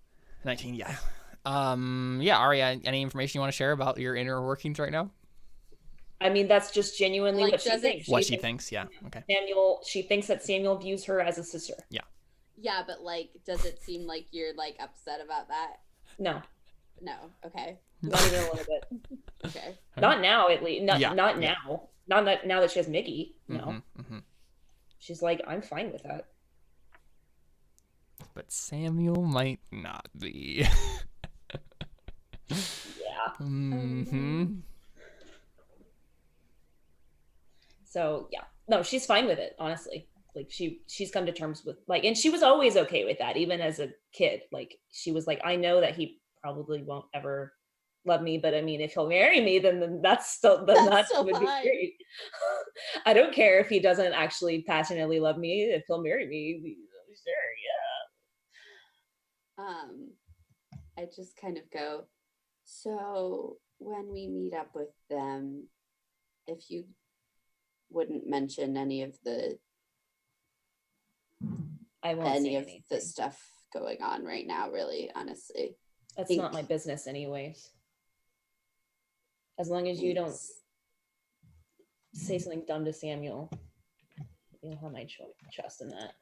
Speaker 1: 19, yeah. Yeah, Arie, any information you want to share about your inner workings right now?
Speaker 4: I mean, that's just genuinely
Speaker 3: Like,
Speaker 4: what she
Speaker 3: does it-
Speaker 4: thinks.
Speaker 1: What she thinks, yeah. Okay.
Speaker 4: She thinks that Samuel views her as a sister.
Speaker 3: Yeah, but like, does it seem like you're like upset about that?
Speaker 4: No,
Speaker 3: No. Okay.
Speaker 4: not even a little bit.
Speaker 3: Okay.
Speaker 4: Not now, at least. Not
Speaker 1: Yeah.
Speaker 4: now. Not now that she has Mickey. No.
Speaker 1: Mm-hmm.
Speaker 4: She's like, I'm fine with that.
Speaker 1: But Samuel might not be.
Speaker 4: Yeah.
Speaker 1: Mm-hmm.
Speaker 4: So yeah, no, she's fine with it. Honestly, like she's come to terms with like, and she was always okay with that, even as a kid. Like she was like, I know that he probably won't ever love me, but I mean, if he'll marry me, then that
Speaker 3: so
Speaker 4: would be
Speaker 3: fine.
Speaker 4: great. I don't care if he doesn't actually passionately love me. If he'll marry me, sure, yeah.
Speaker 3: I just kind of go, so when we meet up with them, if you wouldn't mention any of the
Speaker 4: I won't say
Speaker 3: any of
Speaker 4: anything.
Speaker 3: the stuff going on right now, really, honestly.
Speaker 4: That's not my business, anyways. As long as you don't say something dumb to Samuel, you'll have my trust in that.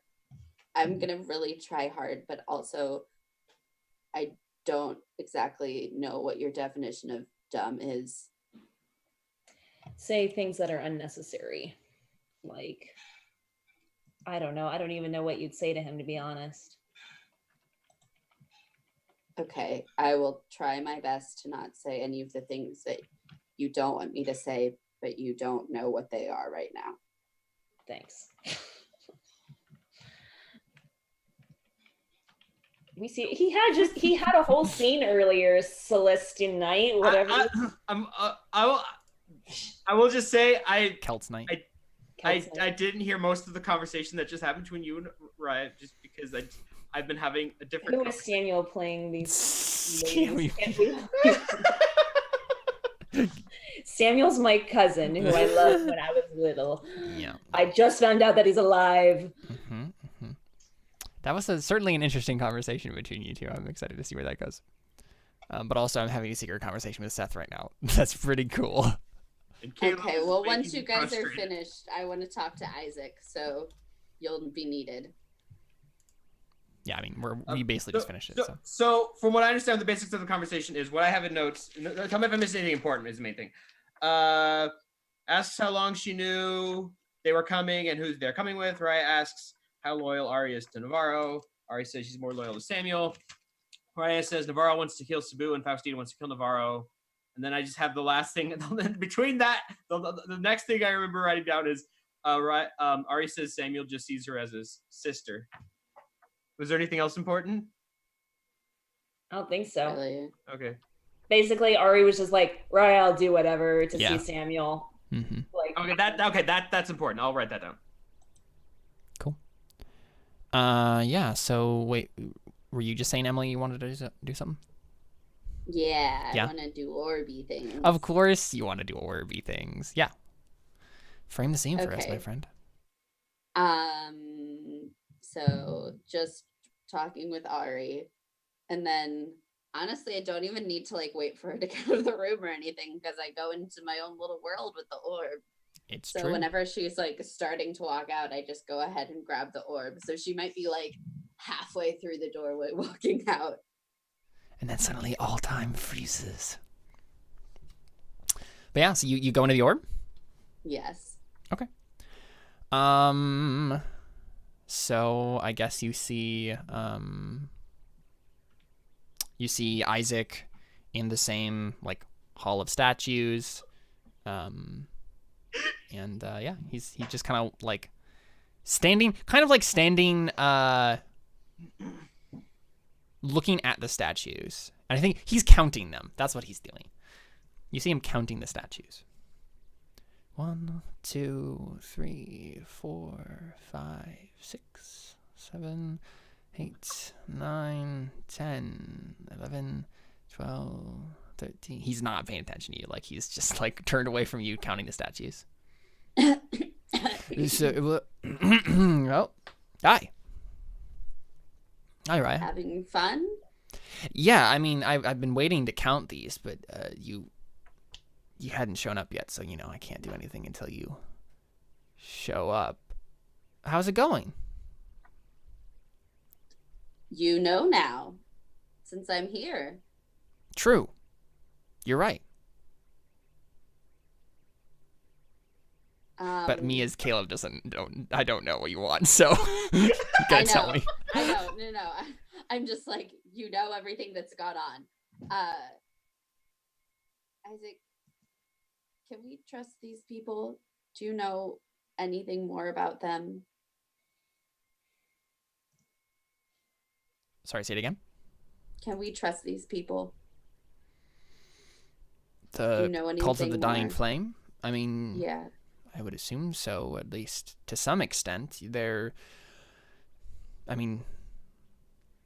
Speaker 3: I'm gonna really try hard, but also I don't exactly know what your definition of dumb is.
Speaker 4: Say things that are unnecessary. Like, I don't know. I don't even know what you'd say to him, to be honest.
Speaker 3: Okay, I will try my best to not say any of the things that you don't want me to say, but you don't know what they are right now.
Speaker 4: Thanks. We see he had a whole scene earlier, Celestine Night, whatever.
Speaker 2: I will just say
Speaker 1: Celts Night.
Speaker 2: I didn't hear most of the conversation that just happened between you and Raia, just because I've been having a different.
Speaker 4: Who is Samuel playing these?
Speaker 1: Samuel.
Speaker 4: Samuel's my cousin, who I loved when I was little.
Speaker 1: Yeah.
Speaker 4: I just found out that he's alive.
Speaker 1: That was certainly an interesting conversation between you two. I'm excited to see where that goes. But also, I'm having a secret conversation with Seth right now. That's pretty cool.
Speaker 3: Okay, well, once you guys are finished, I want to talk to Isaac, so you'll be needed.
Speaker 1: Yeah, I mean, we basically just finished it.
Speaker 2: So, from what I understand, the basics of the conversation is what I have in notes. Tell me if I missed anything important is the main thing. Asks how long she knew they were coming and who they're coming with. Raia asks how loyal Arie is to Navarro. Arie says she's more loyal to Samuel. Raia says Navarro wants to kill Sabu and Faustina wants to kill Navarro. And then I just have the last thing. Between that, the next thing I remember writing down is Arie says Samuel just sees her as his sister. Was there anything else important?
Speaker 4: I don't think so.
Speaker 3: Really?
Speaker 2: Okay.
Speaker 4: Basically, Arie was just like, Raia, I'll do whatever to see Samuel.
Speaker 1: Mm-hmm.
Speaker 2: That's important. I'll write that down.
Speaker 1: Cool. Yeah. So wait, were you just saying, Emily, you wanted to do something?
Speaker 3: Yeah, I want to do orby things.
Speaker 1: Of course, you want to do orby things. Yeah. Frame the scene for us, my friend.
Speaker 3: So just talking with Arie, and then honestly, I don't even need to wait for her to get out of the room or anything because I go into my own little world with the orb.
Speaker 1: It's
Speaker 3: so
Speaker 1: true.
Speaker 3: Whenever she's starting to walk out, I just go ahead and grab the orb. So she might be halfway through the doorway walking out.
Speaker 1: And then suddenly all time freezes. But yeah, so you go into the orb?
Speaker 3: Yes.
Speaker 1: Okay. So I guess you see Isaac in the same hall of statues. And he's just kind of standing looking at the statues. And I think he's counting them. That's what he's doing. You see him counting the statues. 1, 2, 3, 4, 5, 6, 7, 8, 9, 10, 11, 12, 13. He's not paying attention to you. He's just turned away from you counting the statues. So, oh, hi. Hi, Raia.
Speaker 3: Having fun?
Speaker 1: Yeah, I mean, I've been waiting to count these, but you hadn't shown up yet, so I can't do anything until you show up. How's it going?
Speaker 3: You know now, since I'm here.
Speaker 1: True. You're right. But me as Caleb I don't know what you want, so you gotta tell me.
Speaker 3: I know, no. I'm just you know everything that's gone on. Isaac, can we trust these people? Do you know anything more about them?
Speaker 1: Sorry, say it again.
Speaker 3: Can we trust these people?
Speaker 1: The Cult of the Dying Flame? I mean,
Speaker 3: yeah.
Speaker 1: I would assume so, at least to some extent.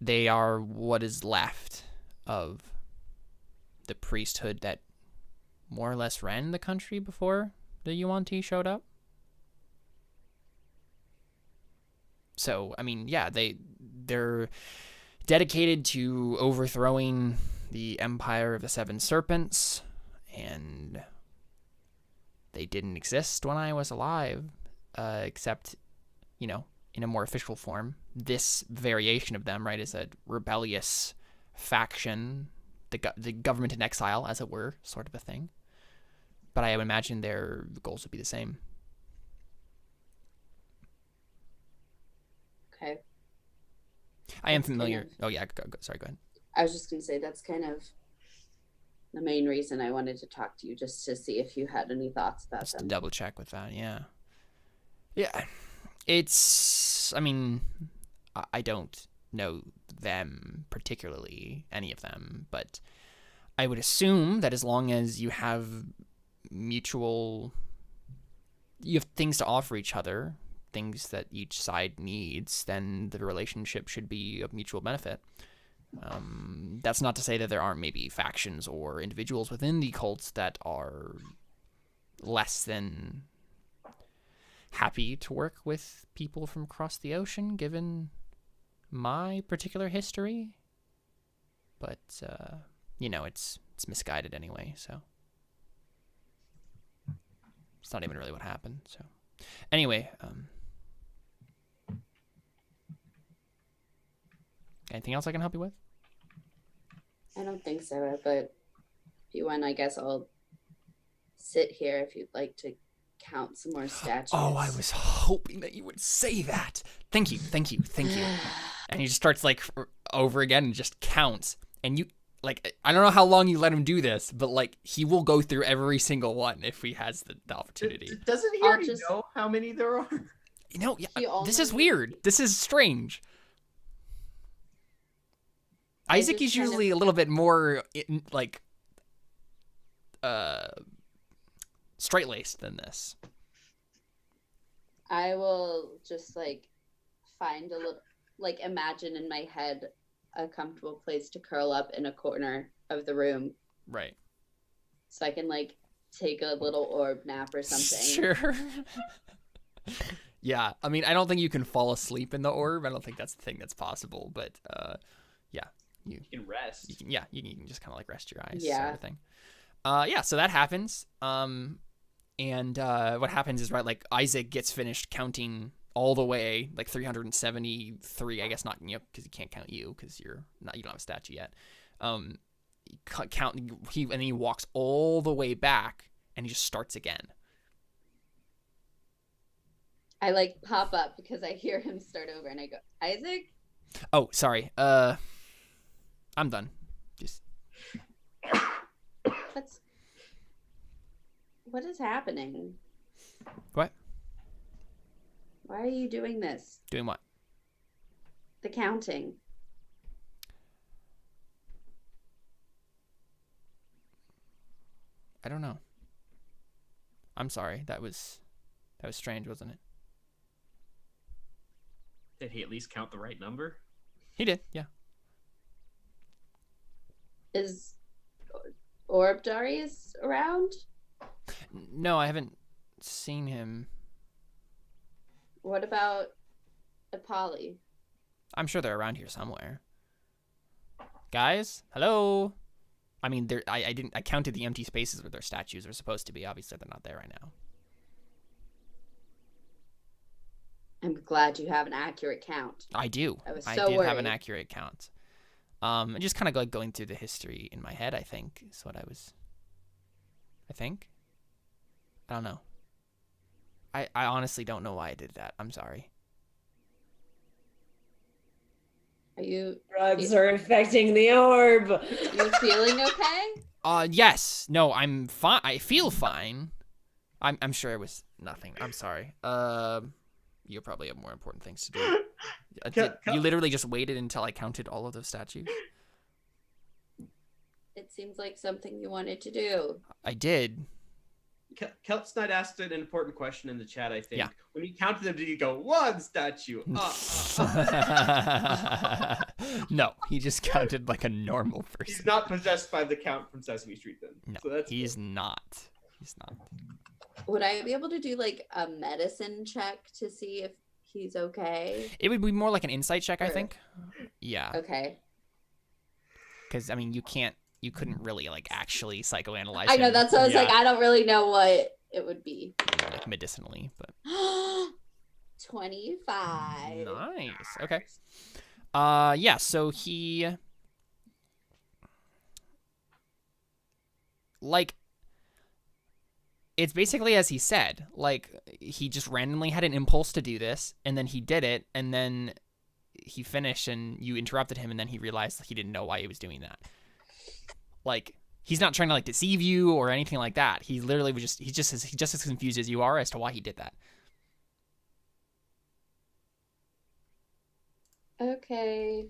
Speaker 1: They are what is left of the priesthood that more or less ran the country before the Yuan-Ti showed up. So, they're dedicated to overthrowing the Empire of the Seven Serpents, and they didn't exist when I was alive, except, in a more official form. This variation of them, right, is a rebellious faction, the government in exile, as it were, sort of a thing. But I would imagine their goals would be the same.
Speaker 3: Okay.
Speaker 1: I am familiar. Oh, yeah. Sorry, go ahead.
Speaker 3: I was just going to say that's kind of the main reason I wanted to talk to you, just to see if you had any thoughts about them.
Speaker 1: Just to double check with that, yeah. Yeah. I don't know them particularly, any of them, but I would assume that as long as you have mutual, you have things to offer each other, things that each side needs, then the relationship should be of mutual benefit. That's not to say that there aren't maybe factions or individuals within the cults that are less than happy to work with people from across the ocean, given my particular history. But, it's misguided anyway, so. It's not even really what happened, so. Anyway, anything else I can help you with?
Speaker 3: I don't think so, but if you want, I guess I'll sit here if you'd like to count some more statues.
Speaker 1: Oh, I was hoping that you would say that. Thank you. And he just starts, like, over again and just counts. And you, like, I don't know how long you let him do this, but, like, he will go through every single one if he has the opportunity.
Speaker 2: Doesn't he already know how many there are?
Speaker 1: This is weird. This is strange. Isaac is usually a little bit more, straight-laced than this.
Speaker 3: I will just, find a little, imagine in my head a comfortable place to curl up in a corner of the room.
Speaker 1: Right.
Speaker 3: So I can, take a little orb nap or something.
Speaker 1: Sure. Yeah, I mean, I don't think you can fall asleep in the orb. I don't think that's the thing that's possible, but, yeah.
Speaker 2: You can rest.
Speaker 1: You can just kind of, rest your eyes.
Speaker 3: Yeah.
Speaker 1: Sort of thing. So that happens. And what happens is, right, Isaac gets finished counting all the way, 373, I guess not, because he can't count you, because you don't have a statue yet. He walks all the way back, and he just starts again.
Speaker 3: I, pop up because I hear him start over, and I go, Isaac?
Speaker 1: Oh, sorry. I'm done. Just...
Speaker 3: What is happening?
Speaker 1: What?
Speaker 3: Why are you doing this?
Speaker 1: Doing what?
Speaker 3: The counting.
Speaker 1: I don't know. I'm sorry. That was strange, wasn't it?
Speaker 2: Did he at least count the right number?
Speaker 1: He did, yeah.
Speaker 3: Is Orb Darius around?
Speaker 1: No, I haven't seen him.
Speaker 3: What about Apolly?
Speaker 1: I'm sure they're around here somewhere. Guys, hello. I mean, I counted the empty spaces where their statues are supposed to be. Obviously, they're not there right now.
Speaker 3: I'm glad you have an accurate count.
Speaker 1: I do.
Speaker 3: I was so
Speaker 1: I did
Speaker 3: worried.
Speaker 1: have an accurate count. And just kind of going through the history in my head, I think, is what I think. I don't know. I honestly don't know why I did that. I'm sorry.
Speaker 3: Are you...
Speaker 4: Drugs are infecting the orb.
Speaker 3: You feeling okay?
Speaker 1: Yes. No, I'm fine. I feel fine. I'm sure it was nothing. I'm sorry. You probably have more important things to do. You literally just waited until I counted all of those statues?
Speaker 3: It seems like something you wanted to do.
Speaker 1: I did.
Speaker 2: Keltsnut asked an important question in the chat, I think.
Speaker 1: Yeah.
Speaker 2: When you counted them, did you go, one statue?
Speaker 1: No, he just counted like a normal person.
Speaker 2: He's not possessed by the count from Sesame Street, then.
Speaker 1: No,
Speaker 2: so that's
Speaker 1: he's
Speaker 2: cool.
Speaker 1: not. He's not.
Speaker 3: Would I be able to do a medicine check to see if he's okay?
Speaker 1: It would be more like an insight check, I
Speaker 3: Sure.
Speaker 1: think. Yeah.
Speaker 3: Okay.
Speaker 1: Because, I mean, you couldn't really, actually psychoanalyze
Speaker 3: I know,
Speaker 1: him.
Speaker 3: that's what I was
Speaker 1: Yeah.
Speaker 3: I don't really know what it would be.
Speaker 1: Medicinally, but...
Speaker 3: 25.
Speaker 1: Nice. Okay. Yeah, so he... It's basically as he said. He just randomly had an impulse to do this, and then he did it, and then he finished, and you interrupted him, and then he realized he didn't know why he was doing that. He's not trying to deceive you or anything like that. He literally was he's just as confused as you are as to why he did that.
Speaker 3: Okay.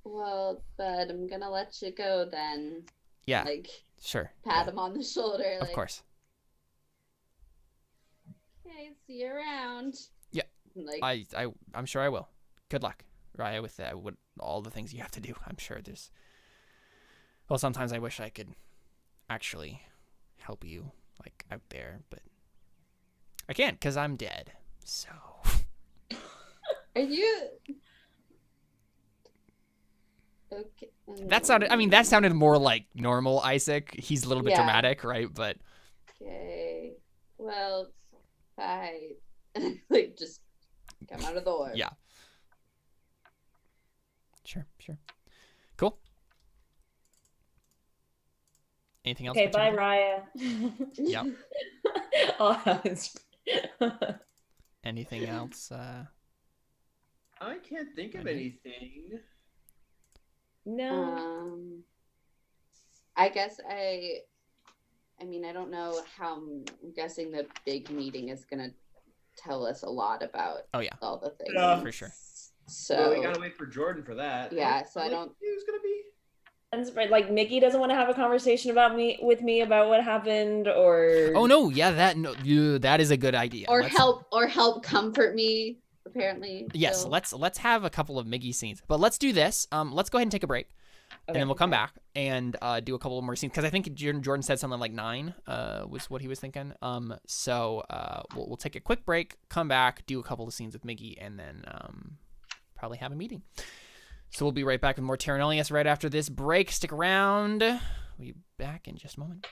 Speaker 3: Well, bud, I'm gonna let you go then.
Speaker 1: Yeah.
Speaker 3: Like,
Speaker 1: Sure.
Speaker 3: pat him on the shoulder.
Speaker 1: Of
Speaker 3: Like,
Speaker 1: course.
Speaker 3: okay, see you around.
Speaker 1: Yeah.
Speaker 3: Like,
Speaker 1: I'm sure I will. Good luck, Raia, with that. With all the things you have to do. I'm sure there's. Well, sometimes I wish I could actually help you, like, out there, but I can't because I'm dead. So.
Speaker 3: are you okay?
Speaker 1: That sounded more like normal Isaac. He's a little bit
Speaker 3: Yeah.
Speaker 1: dramatic, right? But
Speaker 3: Okay. Well, bye. Like, just come out of the orb.
Speaker 1: yeah. Sure. Cool. Anything else?
Speaker 4: Okay,
Speaker 1: that you
Speaker 4: bye,
Speaker 1: wanna do?
Speaker 4: Raia.
Speaker 1: Yep.
Speaker 4: Oh, it's-
Speaker 1: Anything else?
Speaker 2: I can't think of
Speaker 1: Any?
Speaker 2: anything.
Speaker 4: no.
Speaker 3: I guess I mean, I don't know how. I'm guessing the big meeting is gonna tell us a lot about
Speaker 1: Oh yeah,
Speaker 3: all the things.
Speaker 2: Yeah.
Speaker 1: for sure.
Speaker 3: So
Speaker 2: Well, we gotta wait for Jordan for that.
Speaker 3: Yeah, so I
Speaker 2: How
Speaker 3: don't-
Speaker 2: He was gonna be.
Speaker 4: And right, like Mickey doesn't want to have a conversation with me about what happened, or
Speaker 1: Oh no, yeah, that is a good idea.
Speaker 3: or
Speaker 1: Let's-
Speaker 3: help comfort me. Apparently.
Speaker 1: Yes,
Speaker 3: still.
Speaker 1: let's have a couple of Miggy scenes, but let's do this. Let's go ahead and take a break, and then we'll come back and do a couple more scenes because I think Jordan said something like 9 was what he was thinking. So we'll take a quick break, come back, do a couple of scenes with Miggy, and then probably have a meeting. So we'll be right back with more Terra Nullius right after this break. Stick around. We'll be back in just a moment.